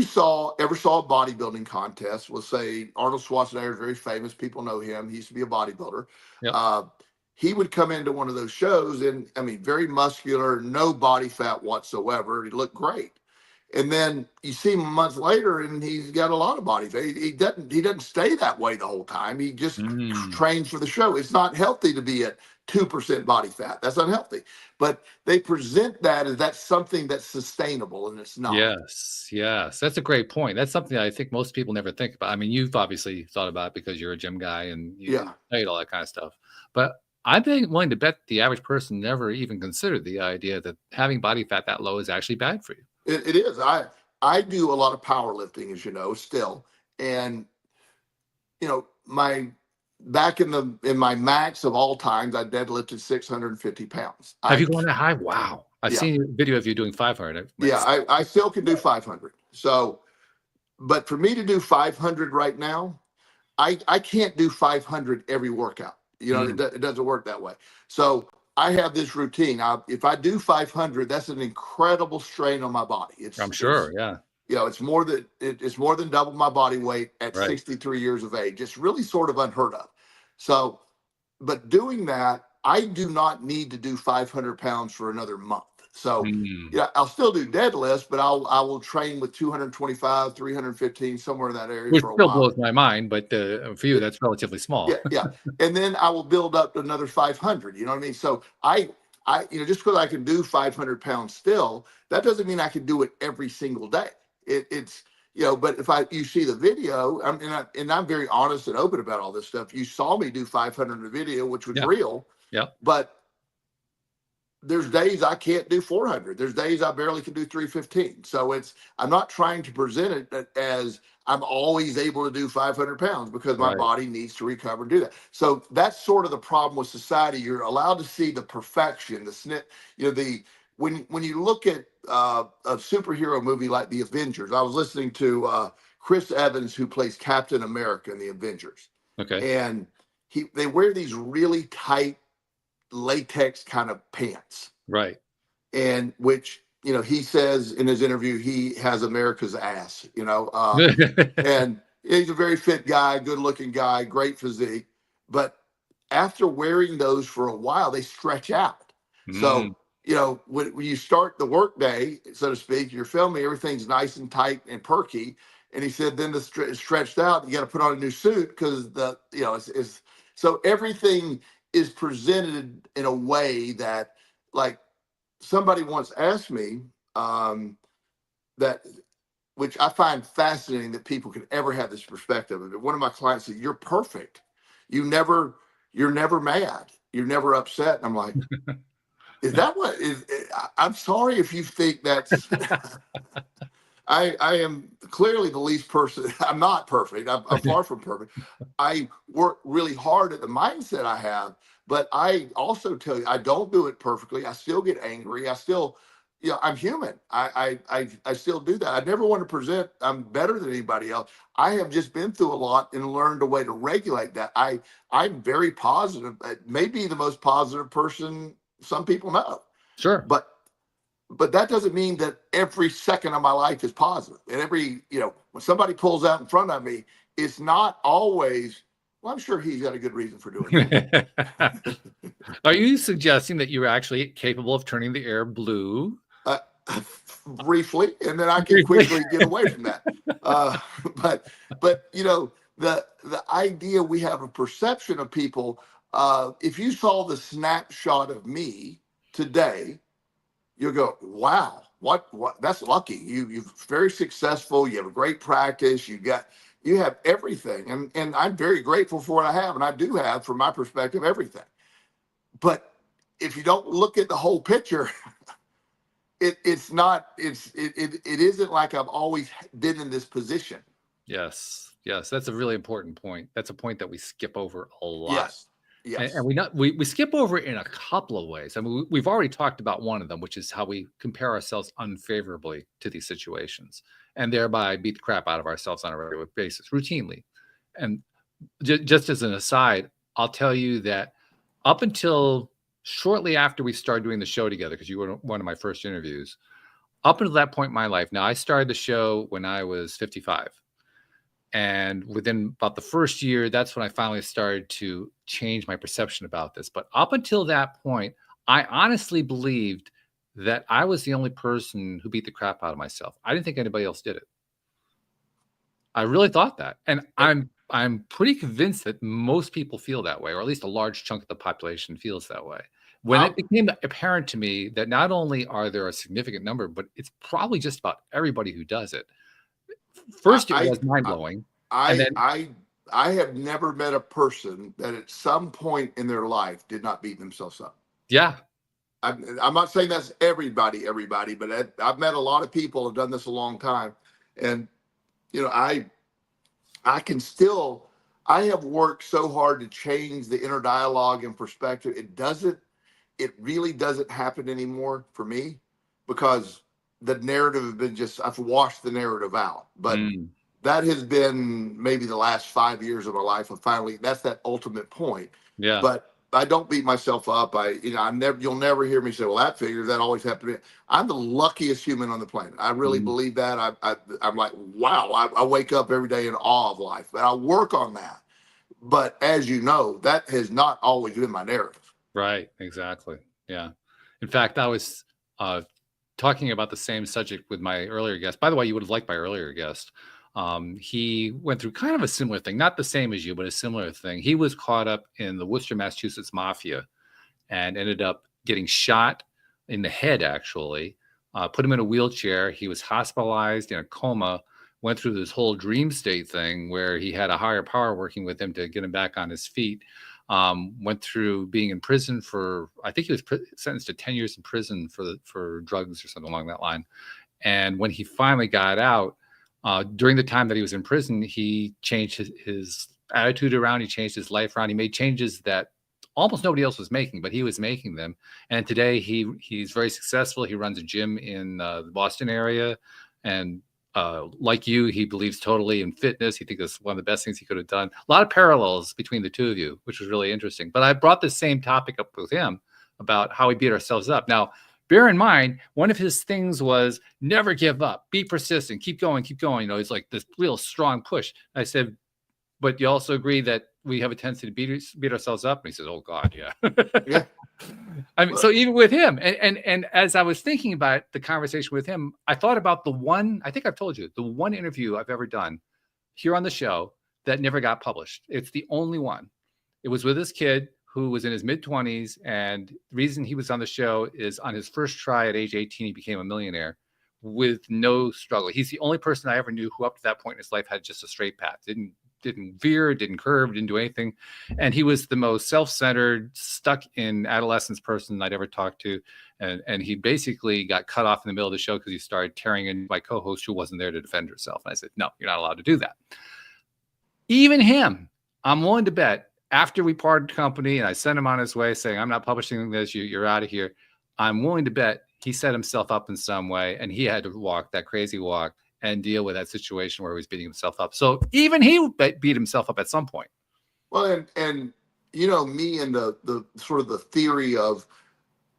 S3: ever saw a bodybuilding contest, let's say Arnold Schwarzenegger is very famous. People know him. He used to be a bodybuilder.
S1: Yep.
S3: He would come into one of those shows and, very muscular, no body fat whatsoever. He looked great. And then you see him months later and he's got a lot of body fat. He doesn't stay that way the whole time. He just trains for the show. It's not healthy to be at 2% body fat. That's unhealthy. But they present that as that's something that's sustainable, and it's not.
S1: Yes. That's a great point. That's something that I think most people never think about. I mean, you've obviously thought about it because you're a gym guy and you played all that kind of stuff. But I'd be willing to bet the average person never even considered the idea that having body fat that low is actually bad for you.
S3: It is. I do a lot of powerlifting, as you know, still. And, back in my max of all times, I deadlifted 650 pounds.
S1: Have you gone that high? Wow. I've seen a video of you doing 500.
S3: I still can do 500. So, but for me to do 500 right now, I can't do 500 every workout. You know,
S1: Mm,
S3: it doesn't work that way. So I have this routine. If I do 500, that's an incredible strain on my body.
S1: I'm
S3: It's
S1: sure. Yeah.
S3: you know, it's more than double my body weight at
S1: Right.
S3: 63 years of age. It's really sort of unheard of. So, but doing that, I do not need to do 500 pounds for another month. So,
S1: Mm.
S3: yeah, I'll still do deadlifts, but I will train with 225, 315, somewhere in that area
S1: Which
S3: for a
S1: still
S3: while.
S1: blows my mind, but for you, that's relatively
S3: Yeah,
S1: small.
S3: yeah. And then I will build up to another 500. You know what I mean? So just because I can do 500 pounds still, that doesn't mean I can do it every single day. It's, but if you see the video, and I'm very honest and open about all this stuff. You saw me do 500 in the video, which was
S1: Yeah.
S3: real,
S1: Yeah.
S3: but there's days I can't do 400. There's days I barely can do 315. So I'm not trying to present it as I'm always able to do 500 pounds, because my
S1: Right.
S3: body needs to recover and do that. So that's sort of the problem with society. You're allowed to see the perfection, the snip, when you look at a superhero movie like the Avengers. I was listening to Chris Evans, who plays Captain America in the Avengers,
S1: Okay.
S3: and they wear these really tight latex kind of pants,
S1: Right.
S3: and which he says in his interview he has America's ass, and he's a very fit guy, good looking guy, great physique, but after wearing those for a while they stretch out.
S1: Mm,
S3: So when you start the work day, so to speak, you're filming, everything's nice and tight and perky, and he said then it's stretched out, you got to put on a new suit because it's so everything is presented in a way that, like, somebody once asked me, that, which I find fascinating, that people can ever have this perspective of it. One of my clients said, "You're perfect. You're never mad. You're never upset." And I'm like, "Is that what is?" I'm sorry if you think that's. I am clearly the least person. I'm not perfect. I'm far from perfect. I work really hard at the mindset I have, but I also tell you, I don't do it perfectly. I still get angry. I still, I'm human. I still do that. I never want to present I'm better than anybody else. I have just been through a lot and learned a way to regulate that. I'm very positive. Maybe the most positive person some people know,
S1: sure.
S3: but that doesn't mean that every second of my life is positive. And when somebody pulls out in front of me, it's not always, well, I'm sure he's got a good reason for doing that.
S1: Are you suggesting that you're actually capable of turning the air blue?
S3: uh, Briefly, and then I can
S1: Briefly.
S3: quickly get away from that. But the idea, we have a perception of people. If you saw the snapshot of me today, you'll go, wow, what, that's lucky. You're very successful. You have a great practice. You have everything. And I'm very grateful for what I have. And I do have, from my perspective, everything. But if you don't look at the whole picture, it isn't like I've always been in this position.
S1: Yes. Yes. That's a really important point. That's a point that we skip over a lot.
S3: Yes.
S1: And
S3: Yes.
S1: we skip over it in a couple of ways. I mean, we've already talked about one of them, which is how we compare ourselves unfavorably to these situations and thereby beat the crap out of ourselves on a regular basis, routinely. And just as an aside, I'll tell you that up until shortly after we started doing the show together, because you were one of my first interviews, up until that point in my life, now I started the show when I was 55. And within about the first year, that's when I finally started to change my perception about this. But up until that point, I honestly believed that I was the only person who beat the crap out of myself. I didn't think anybody else did it. I really thought that. And I'm pretty convinced that most people feel that way, or at least a large chunk of the population feels that way. When it became apparent to me that not only are there a significant number, but it's probably just about everybody who does it. First, it was mind blowing. And then,
S3: I have never met a person that at some point in their life did not beat themselves up.
S1: yeah,
S3: I'm not saying that's everybody, but I've met a lot of people who've done this a long time, and I have worked so hard to change the inner dialogue and perspective. It really doesn't happen anymore for me, because the narrative has been just, I've washed the narrative out. But
S1: Mm,
S3: that has been maybe the last 5 years of my life. And finally, that's that ultimate point.
S1: yeah.
S3: But I don't beat myself up. You'll never hear me say, well, that figures, that always happened to me. I'm the luckiest human on the planet. I really
S1: Mm,
S3: believe that. I'm like, wow, I wake up every day in awe of life, but I work on that. But as you know, that has not always been my narrative.
S1: right. Exactly. Yeah. In fact, I was uh, talking about the same subject with my earlier guest. By the way, you would have liked my earlier guest. He went through kind of a similar thing, not the same as you, but a similar thing. He was caught up in the Worcester, Massachusetts mafia and ended up getting shot in the head, actually. Put him in a wheelchair. He was hospitalized in a coma, went through this whole dream state thing where he had a higher power working with him to get him back on his feet. Went through being in prison for, I think he was sentenced to 10 years in prison for drugs or something along that line. And when he finally got out, during the time that he was in prison, he changed his attitude around. He changed his life around. He made changes that almost nobody else was making, but he was making them. And today he's very successful. He runs a gym in the Boston area. And like you, he believes totally in fitness. He thinks it's one of the best things he could have done. A lot of parallels between the two of you, which was really interesting. But I brought the same topic up with him about how we beat ourselves up. Now, bear in mind, one of his things was never give up, be persistent, keep going, keep going. You know, it's like this real strong push. I said, but you also agree that we have a tendency to beat ourselves up? And he says, oh God, yeah.
S3: Yeah.
S1: I mean, so even with him, and as I was thinking about the conversation with him, I thought about the one, I think I've told you, the one interview I've ever done here on the show that never got published. It's the only one. It was with this kid who was in his mid-20s, and the reason he was on the show is on his first try at age 18, he became a millionaire with no struggle. He's the only person I ever knew who up to that point in his life had just a straight path, didn't veer, didn't curve, didn't do anything. And he was the most self-centered, stuck in adolescence person I'd ever talked to. And he basically got cut off in the middle of the show because he started tearing in my co-host who wasn't there to defend herself. And I said, no, you're not allowed to do that. Even him, I'm willing to bet, after we parted company and I sent him on his way saying, I'm not publishing this, you're out of here. I'm willing to bet he set himself up in some way, and he had to walk that crazy walk and deal with that situation where he was beating himself up. So even he beat himself up at some point.
S3: Well, and you know, me and the sort of the theory of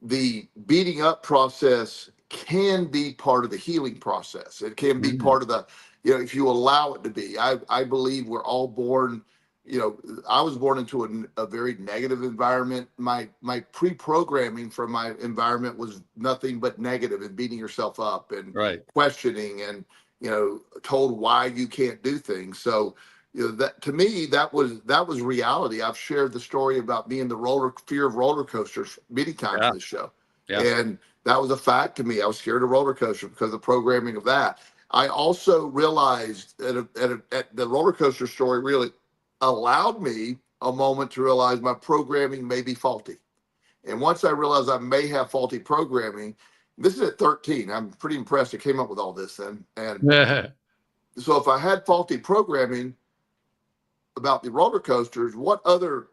S3: the beating up process can be part of the healing process. It can be part of the, you know, if you allow it to be. I believe we're all born, you know, I was born into a very negative environment. My pre-programming from my environment was nothing but negative and beating yourself up and
S1: Right.
S3: questioning and, you know, told why you can't do things. So, you know, that to me, that was reality. I've shared the story about me and the fear of roller coasters many times on this show.
S1: Yeah.
S3: And that was a fact to me. I was scared of roller coasters because of the programming of that. I also realized at the roller coaster story really allowed me a moment to realize my programming may be faulty. And once I realized I may have faulty programming, this is at 13. I'm pretty impressed I came up with all this then. And so if I had faulty programming about the roller coasters, what other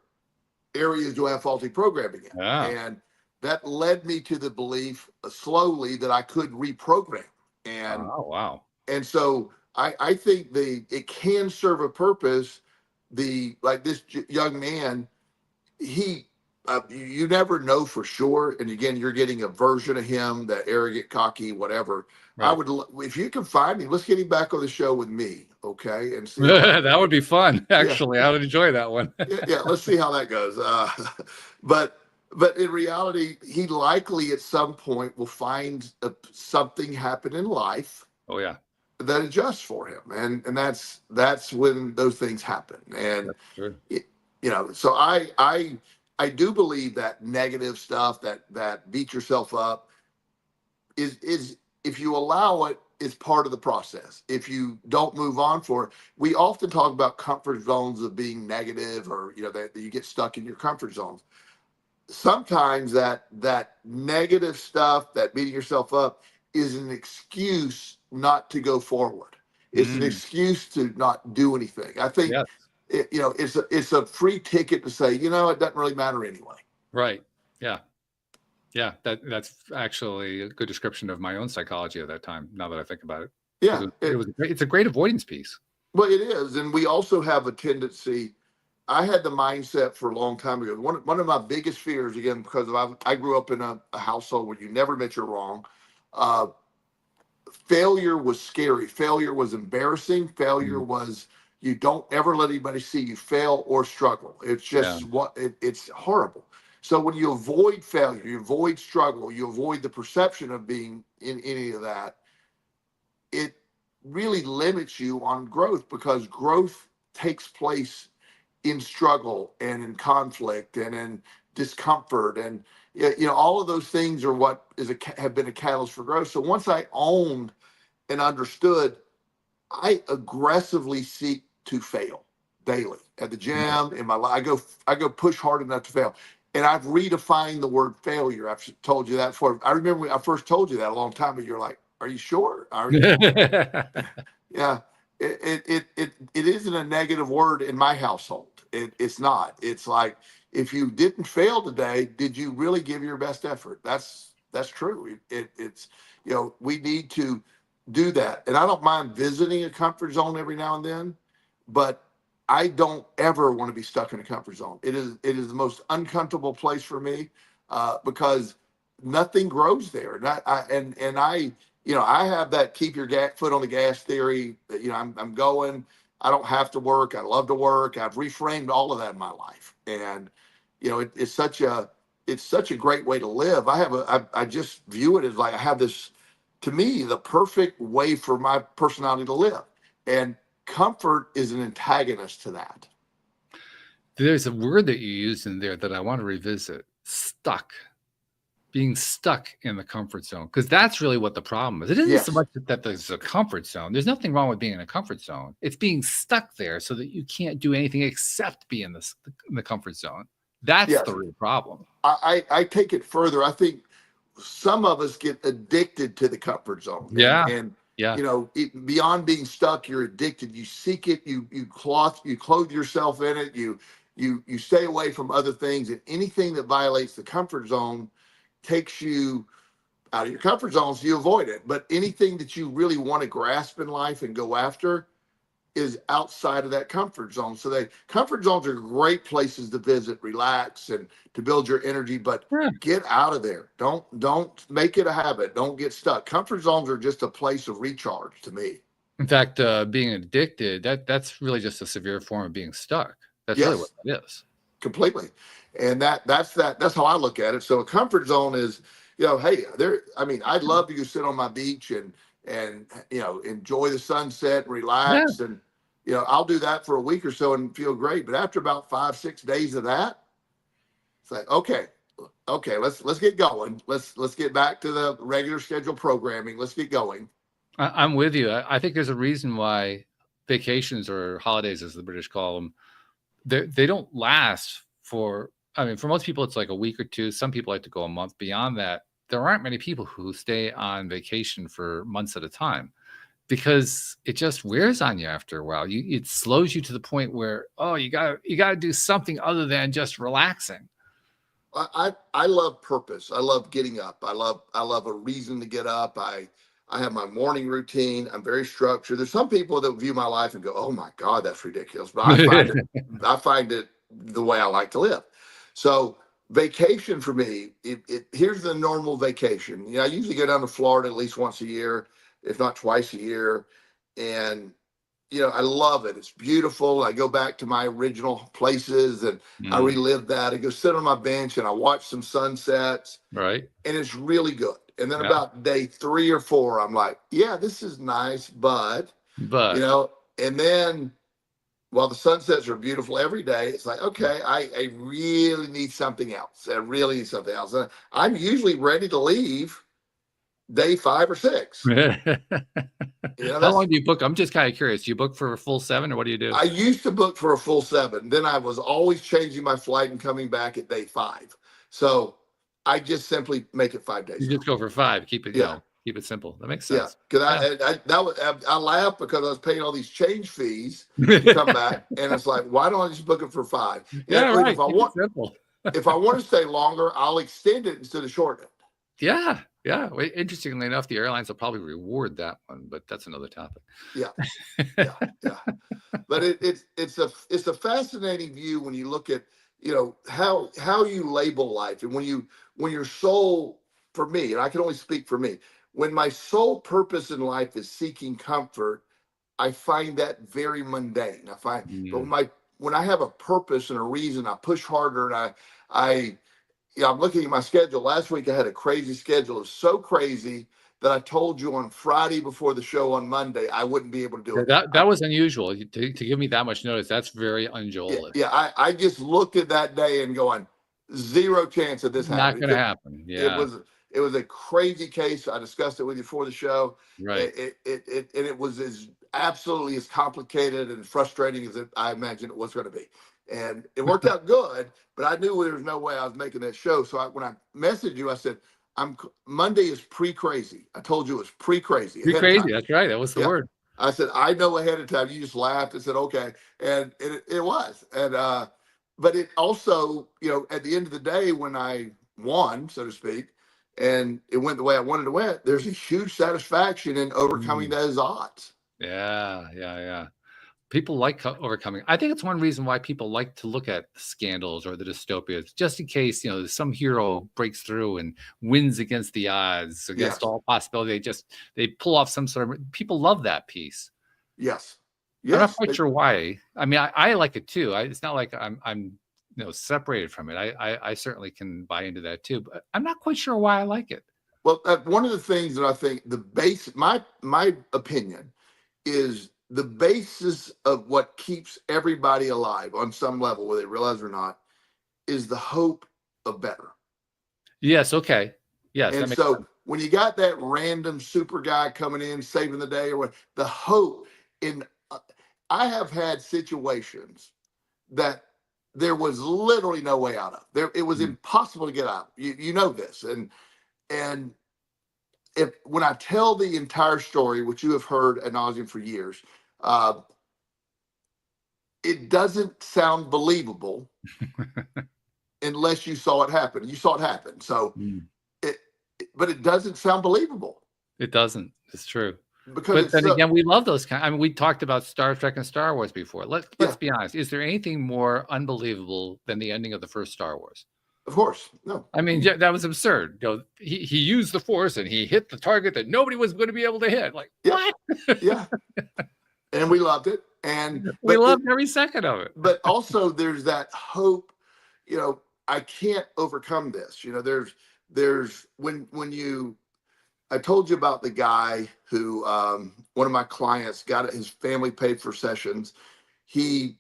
S3: areas do I have faulty programming in?
S1: Yeah.
S3: And that led me to the belief slowly that I could reprogram. And
S1: oh, wow.
S3: And so I think it can serve a purpose. Like this young man, you never know for sure. And again, you're getting a version of him, that arrogant, cocky, whatever. Right. If you can find him, let's get him back on the show with me, okay? And see
S1: that would be fun. Actually, I would enjoy that one.
S3: yeah, let's see how that goes. But in reality, he likely at some point will find something happen in life.
S1: Oh yeah.
S3: That adjusts for him, and that's when those things happen. And you know, so I do believe that negative stuff that beat yourself up is if you allow it, is part of the process. If you don't move on for it, we often talk about comfort zones of being negative, or you know that you get stuck in your comfort zones. Sometimes that negative stuff, that beating yourself up, is an excuse not to go forward. It's an excuse to not do anything. I think, you know, it's a free ticket to say, you know, it doesn't really matter anyway.
S1: Right. Yeah. Yeah, that's actually a good description of my own psychology at that time. Now that I think about it, because
S3: Yeah,
S1: it's a great avoidance piece.
S3: well, it is, and we also have a tendency. I had the mindset for a long time ago. One of my biggest fears, again, because I grew up in a household where you never admit you're wrong. Uh, Failure was scary. Failure was embarrassing. Failure
S1: Mm,
S3: was, you don't ever let anybody see you fail or struggle. It's
S1: yeah,
S3: just it's horrible. So when you avoid failure, you avoid struggle, you avoid the perception of being in any of that, it really limits you on growth, because growth takes place in struggle and in conflict and in discomfort, and all of those things are what have been a catalyst for growth. So once I owned and understood, I aggressively seek to fail daily at the
S1: nice.
S3: gym, in my life. I go push hard enough to fail. And I've redefined the word failure. I've told you that before. I remember when I first told you that a long time ago. You're like, "Are you sure? Are you?" Yeah. It isn't a negative word in my household. It's not. It's like, if you didn't fail today, did you really give your best effort? That's true. It's we need to do that. And I don't mind visiting a comfort zone every now and then, but I don't ever want to be stuck in a comfort zone. It is the most uncomfortable place for me, because nothing grows there. I have that keep your foot on the gas theory. I'm going. I don't have to work. I love to work. I've reframed all of that in my life, and it's such a great way to live. I just view it as like I have this, to me, the perfect way for my personality to live, and comfort is an antagonist to that.
S1: There's a word that you used in there that I want to revisit: stuck. Being stuck in the comfort zone, because that's really what the problem is. It isn't so
S3: Yes,
S1: much that there's a comfort zone. There's nothing wrong with being in a comfort zone. It's being stuck there so that you can't do anything except be in the comfort zone. That's the
S3: yes.
S1: real problem.
S3: I take it further. I think some of us get addicted to the comfort zone, and
S1: Yeah, yeah,
S3: beyond being stuck, you're addicted. You seek it. You clothe yourself in it. You stay away from other things, and anything that violates the comfort zone takes you out of your comfort zone, so you avoid it. But anything that you really want to grasp in life and go after is outside of that comfort zone. So they comfort zones are great places to visit, relax, and to build your energy, but
S1: yeah.
S3: get out of there. Don't make it a habit. Don't get stuck. Comfort zones are just a place of recharge to me.
S1: In fact, being addicted, that's really just a severe form of being stuck. That's really what
S3: Yes,
S1: that is.
S3: completely. And that's how I look at it. So a comfort zone is, hey, I'd love to go sit on my beach and enjoy the sunset and
S1: Yeah.
S3: relax, and I'll do that for a week or so and feel great. But after about 5-6 days of that, it's like, okay, let's get going. Let's get back to the regular schedule programming. Let's get going.
S1: I'm with you. I think there's a reason why vacations, or holidays, as the British call them, they don't last for. I mean, for most people, it's like a week or two. Some people like to go a month. Beyond that, there aren't many people who stay on vacation for months at a time, because it just wears on you after a while. It slows you to the point where, oh, you gotta do something other than just relaxing.
S3: I love purpose. I love getting up. I love a reason to get up. I have my morning routine. I'm very structured. There's some people that view my life and go, "Oh my God, that's ridiculous." But I find it the way I like to live. So vacation for me, here's the normal vacation. I usually go down to Florida at least once a year, if not twice a year, and I love it. It's beautiful. I go back to my original places and I
S1: Mm,
S3: relive that. I go sit on my bench and I watch some sunsets,
S1: right?
S3: and it's really good. And then
S1: Yeah.
S3: about day 3 or 4, I'm like, yeah, this is nice, but you
S1: But
S3: know, and then while the sunsets are beautiful every day, it's like, okay, I really need something else. I really need something else. And I'm usually ready to leave day 5 or 6.
S1: how
S3: That's
S1: long do you book? I'm just kind of curious. Do you book for a full 7, or what do you do?
S3: I used to book for a full 7. Then I was always changing my flight and coming back at day 5. So I just simply make it 5 days
S1: You just
S3: out.
S1: go for 5. Keep it,
S3: Yeah,
S1: keep it simple. That makes
S3: yeah.
S1: sense.
S3: Because
S1: Yeah.
S3: I laugh because I was paying all these change fees to come back, and it's like, why don't I just book it for 5?
S1: Yeah,
S3: And if
S1: right.
S3: I
S1: Keep it
S3: want,
S1: simple.
S3: if I want to stay longer, I'll extend it instead of shorten it.
S1: Yeah, yeah. Well, interestingly enough, the airlines will probably reward that one, but that's another topic.
S3: Yeah, yeah, yeah. But it's a fascinating view when you look at, how you label life, and when your soul, for me, and I can only speak for me, when my sole purpose in life is seeking comfort, I find that very mundane. But
S1: Mm.
S3: when I have a purpose and a reason, I push harder, and I I'm looking at my schedule. Last week I had a crazy schedule. It was so crazy that I told you on Friday before the show on Monday I wouldn't be able to do
S1: Yeah,
S3: it.
S1: that was unusual. To give me that much notice, that's very
S3: Yeah,
S1: unJoelish.
S3: yeah. I just looked at that day and going, zero chance of this
S1: Not
S3: happening.
S1: gonna happen.
S3: It
S1: Yeah,
S3: was it was a crazy case. I discussed it with you before the show.
S1: right.
S3: And it was as absolutely as complicated and frustrating as I imagined it was going to be. And it worked out good, but I knew there was no way I was making that show. So when I messaged you, I said, Monday is pre-crazy. I told you it was pre-crazy
S1: Pretty
S3: ahead of
S1: crazy.
S3: time.
S1: That's right. That was the
S3: Yeah.
S1: word.
S3: I said, I know ahead of time. You just laughed and said, okay. And it was. And but it also, at the end of the day, when I won, so to speak, and it went the way I wanted to win, there's a huge satisfaction in overcoming
S1: Mm.
S3: those odds.
S1: Yeah, yeah, yeah. People like overcoming. I think it's one reason why people like to look at scandals or the dystopias, just in case some hero breaks through and wins against the odds, against
S3: Yes.
S1: all possibility. They pull off some sort of. People love that piece.
S3: Yes.
S1: I'm not
S3: Yes.
S1: quite sure why. I mean, I like it too. It's not like I'm separated from it. I certainly can buy into that too, but I'm not quite sure why I like it.
S3: Well, one of the things that I think my opinion is the basis of what keeps everybody alive on some level, whether they realize it or not, is the hope of better.
S1: Yes. Okay. Yes.
S3: And
S1: That makes
S3: so
S1: sense.
S3: when you got that random super guy coming in, saving the day, or what, the hope in, I have had situations that there was literally no way out of. It was
S1: Mm.
S3: impossible to get out. You know this, and when I tell the entire story, which you have heard ad nauseum for years, uh, it doesn't sound believable unless you saw it happen. You saw it happen, so
S1: Mm.
S3: but it doesn't sound believable
S1: It doesn't. It's true.
S3: because
S1: But
S3: it's
S1: then
S3: so.
S1: again, we love those kind. I mean, we talked about Star Trek and Star Wars before. Let's
S3: Yeah,
S1: be honest. Is there anything more unbelievable than the ending of the first Star Wars?
S3: of course, no.
S1: I mean, yeah, that was absurd. He used the Force and he hit the target that nobody was going to be able to hit. Like
S3: Yeah,
S1: what?
S3: yeah, and we loved it. And
S1: We loved every second of it.
S3: but also there's that hope. I can't overcome this. There's when I told you about the guy who, one of my clients, got his family paid for sessions. He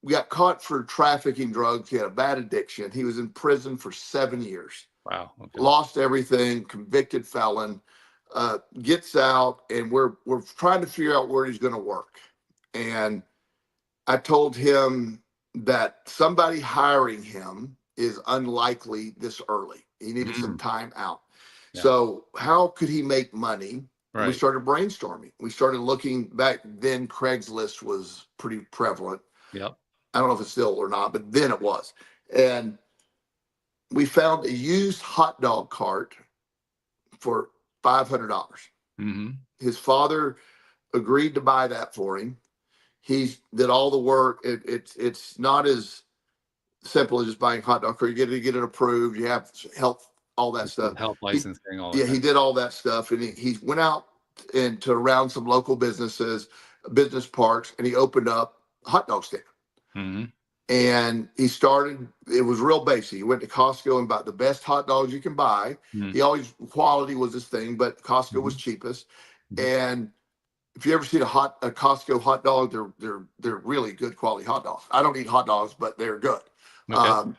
S3: got caught for trafficking drugs. He had a bad addiction. He was in prison for 7 years.
S1: Wow. Okay.
S3: Lost everything. Convicted felon. Gets out, and we're trying to figure out where he's going to work. And I told him that somebody hiring him is unlikely this early. He needed some time out.
S1: Yeah.
S3: So how could he make money?
S1: Right.
S3: We started brainstorming. We started looking back then. Craigslist was pretty prevalent.
S1: Yep.
S3: I don't know if it's still or not, but then it was. And we found a used hot dog cart for $500.
S1: Mm-hmm.
S3: His father agreed to buy that for him. He did all the work. It's not as simple as just buying hot dog cart. You get to get it approved. You have health, all that stuff.
S1: Health licensing, all
S3: Yeah,
S1: that.
S3: he did all that stuff, and he went out into around some local businesses, business parks, and he opened up a hot dog stand.
S1: Mm-hmm.
S3: And he started. It was real basic. He went to Costco and bought the best hot dogs you can buy.
S1: Mm-hmm.
S3: He always quality was his thing, but Costco was cheapest. And if you ever seen a Costco hot dog, they're really good quality hot dogs. I don't eat hot dogs, but they're good.
S1: Okay.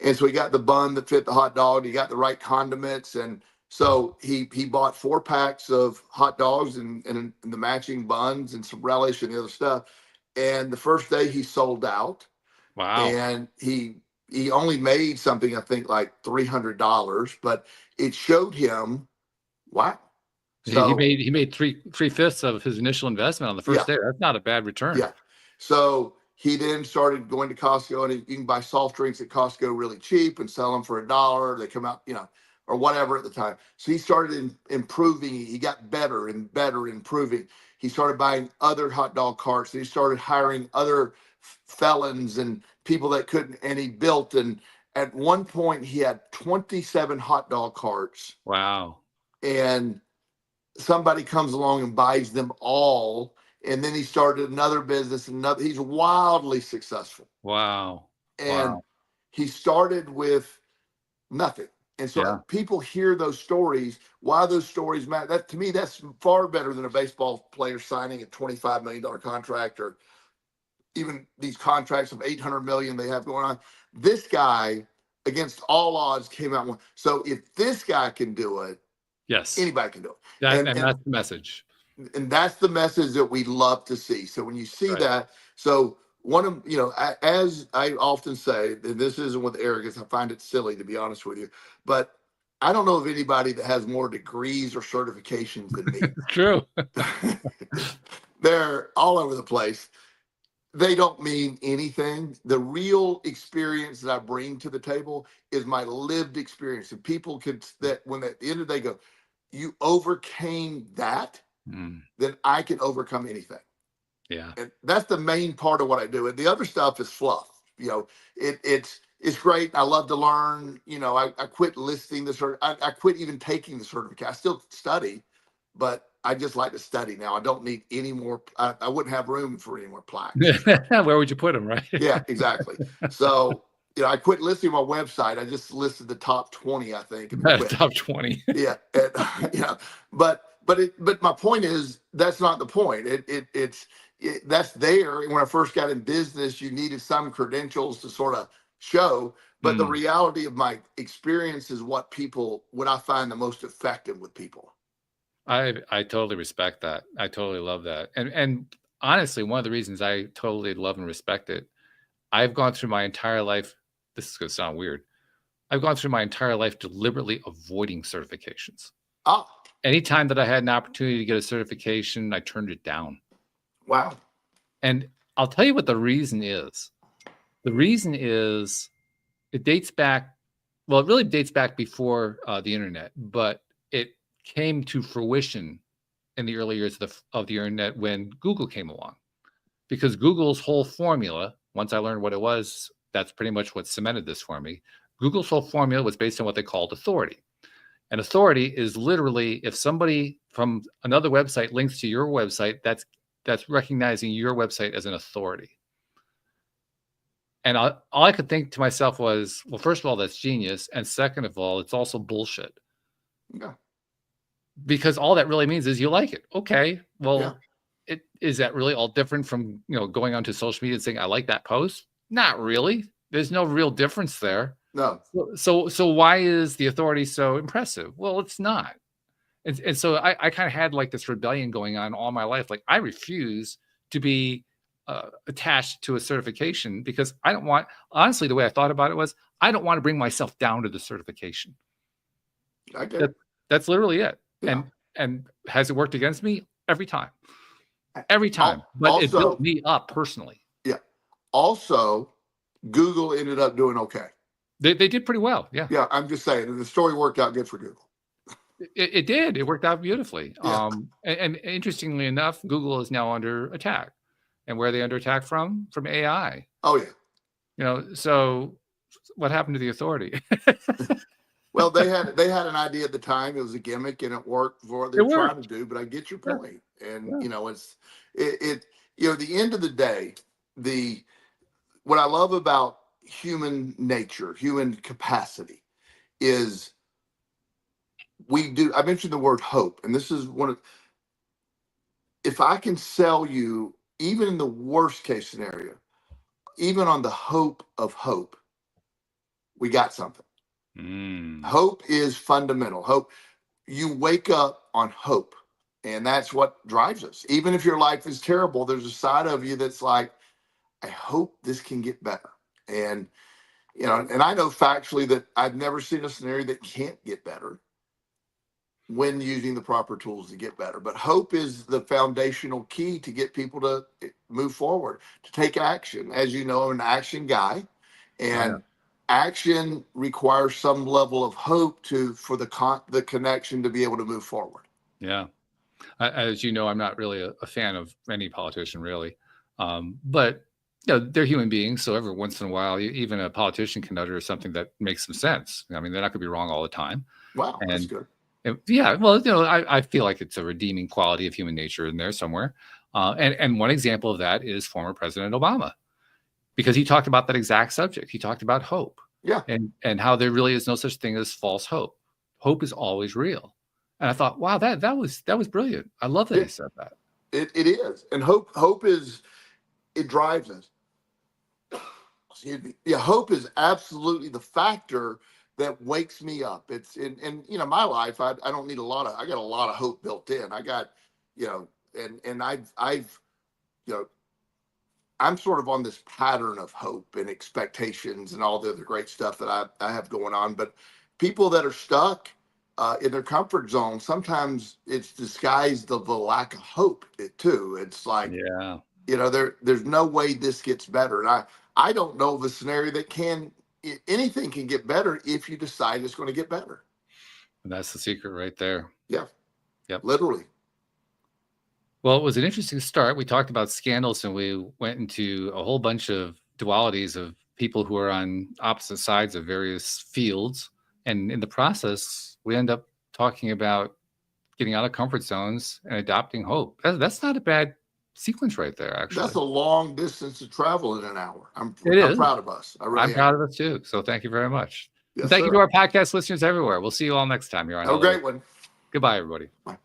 S3: And so he got the bun that fit the hot dog. He got the right condiments, and so he bought 4 packs of hot dogs and the matching buns and some relish and the other stuff. And the first day he sold out.
S1: Wow.
S3: And he only made something, I think, like $300, but it showed him, wow. So
S1: he made 3/5 of his initial investment on the first day. That's not a bad return.
S3: yeah. So he then started going to Costco, and you can buy soft drinks at Costco really cheap and sell them for $1. They come out, or whatever at the time. So he started improving. He got better and better, improving. He started buying other hot dog carts, and he started hiring other felons and people that couldn't, and he built. And at one point he had 27 hot dog carts.
S1: Wow.
S3: And somebody comes along and buys them all. And then he started another business, he's wildly successful.
S1: Wow.
S3: And he started with nothing. And so people hear those stories. Why those stories matter? That, to me, that's far better than a baseball player signing a $25 million contract, or even these contracts of $800 million they have going on. This guy, against all odds, came out one. So if this guy can do it,
S1: yes,
S3: anybody can do it.
S1: And that's the message.
S3: And that's the message that we love to see. So when you see that, so one of, as I often say, and this isn't with arrogance, I find it silly, to be honest with you, but I don't know of anybody that has more degrees or certifications than me.
S1: True.
S3: They're all over the place. They don't mean anything. The real experience that I bring to the table is my lived experience. And people could, that when at the end of the day go, you overcame that, then I can overcome anything.
S1: Yeah.
S3: And that's the main part of what I do. And the other stuff is fluff. It's great. I love to learn. I quit listing I quit even taking the certificate. I still study, but I just like to study now. I don't need any more. I wouldn't have room for any more plaques.
S1: Where would you put them, right?
S3: Yeah, exactly. So, I quit listing my website. I just listed the top 20, I think.
S1: Top 20.
S3: Yeah. And, but my point is, that's not the point. That's there. When I first got in business, you needed some credentials to sort of show. But the reality of my experience is what I find the most effective with people.
S1: I totally respect that. I totally love that. And honestly, one of the reasons I totally love and respect it, I've gone through my entire life. This is going to sound weird. I've gone through my entire life deliberately avoiding certifications. Anytime that I had an opportunity to get a certification, I turned it down.
S3: Wow.
S1: And I'll tell you what the reason is. The reason is it dates back. Well, it really dates back before the internet, but it came to fruition in the early years of the internet when Google came along. Because Google's whole formula, once I learned what it was, that's pretty much what cemented this for me. Google's whole formula was based on what they called authority. And authority is literally if somebody from another website links to your website, that's recognizing your website as an authority. And all I could think to myself was, well, first of all, that's genius. And second of all, it's also bullshit.
S3: Yeah.
S1: Because all that really means is you like it. Okay, well, is that really all different from going onto social media and saying, I like that post? Not really. There's no real difference there.
S3: No.
S1: So why is the authority so impressive? Well, it's not. And so I kind of had like this rebellion going on all my life. Like I refuse to be attached to a certification because I don't want, honestly, the way I thought about it was I don't want to bring myself down to the certification.
S3: I get it.
S1: That's literally it.
S3: Yeah.
S1: And has it worked against me? Every time. Every time. But
S3: also,
S1: it built me up personally.
S3: Yeah. Also, Google ended up doing okay.
S1: They did pretty well. Yeah.
S3: Yeah. I'm just saying the story worked out good for Google.
S1: It did. It worked out beautifully.
S3: Yeah.
S1: And interestingly enough, Google is now under attack. And where are they under attack from? From AI.
S3: Oh, yeah.
S1: So what happened to the authority?
S3: Well, they had an idea at the time. It was a gimmick, and it worked for what they were trying to do. But I get your point. And it's at the end of the day, what I love about human nature, human capacity, is I mentioned the word hope, and this is if I can sell you, even in the worst case scenario, even on the hope of hope, we got something. Hope is fundamental. Hope, you wake up on hope, and that's what drives us. Even if your life is terrible, there's a side of you that's like, I hope this can get better. And and I know factually that I've never seen a scenario that can't get better. when using the proper tools to get better. But hope is the foundational key to get people to move forward, to take action. As you know, I'm an action guy,
S1: Oh, yeah.
S3: and action requires some level of hope for the connection to be able to move forward.
S1: Yeah. As you know, I'm not really a fan of any politician, really. But they're human beings, so every once in a while, even a politician can utter something that makes some sense. I mean, they're not going to be wrong all the time.
S3: Wow, that's
S1: And
S3: good.
S1: yeah, well, I feel like it's a redeeming quality of human nature in there somewhere. And one example of that is former President Obama, because he talked about that exact subject. He talked about hope,
S3: Yeah,
S1: and how there really is no such thing as false hope. Hope is always real. And I thought, wow, that was brilliant. I love that he said that.
S3: it is. And hope is, it drives us. Excuse me. Yeah, hope is absolutely the factor that wakes me up. It's in my life, I don't need I got a lot of hope built in. I got, and I've I'm sort of on this pattern of hope and expectations and all the other great stuff that I have going on. But people that are stuck in their comfort zone, sometimes it's disguised of the lack of hope too. It's like,
S1: Yeah.
S3: there's no way this gets better. And I don't know of a scenario that anything can get better if you decide it's going to get better.
S1: And that's the secret right there.
S3: Yeah.
S1: Yep.
S3: Literally.
S1: Well, it was an interesting start. We talked about scandals, and we went into a whole bunch of dualities of people who are on opposite sides of various fields. And in the process, we end up talking about getting out of comfort zones and adopting hope. That's not a bad sequence right there, actually.
S3: That's a long distance to travel in an hour. I'm
S1: is.
S3: proud of us. I really
S1: I'm
S3: am.
S1: proud of us too. So thank you very much.
S3: Yes,
S1: And thank you
S3: sir.
S1: to our podcast listeners everywhere. We'll see you all next time. You're on
S3: Have a great one.
S1: Goodbye, everybody.
S3: Bye.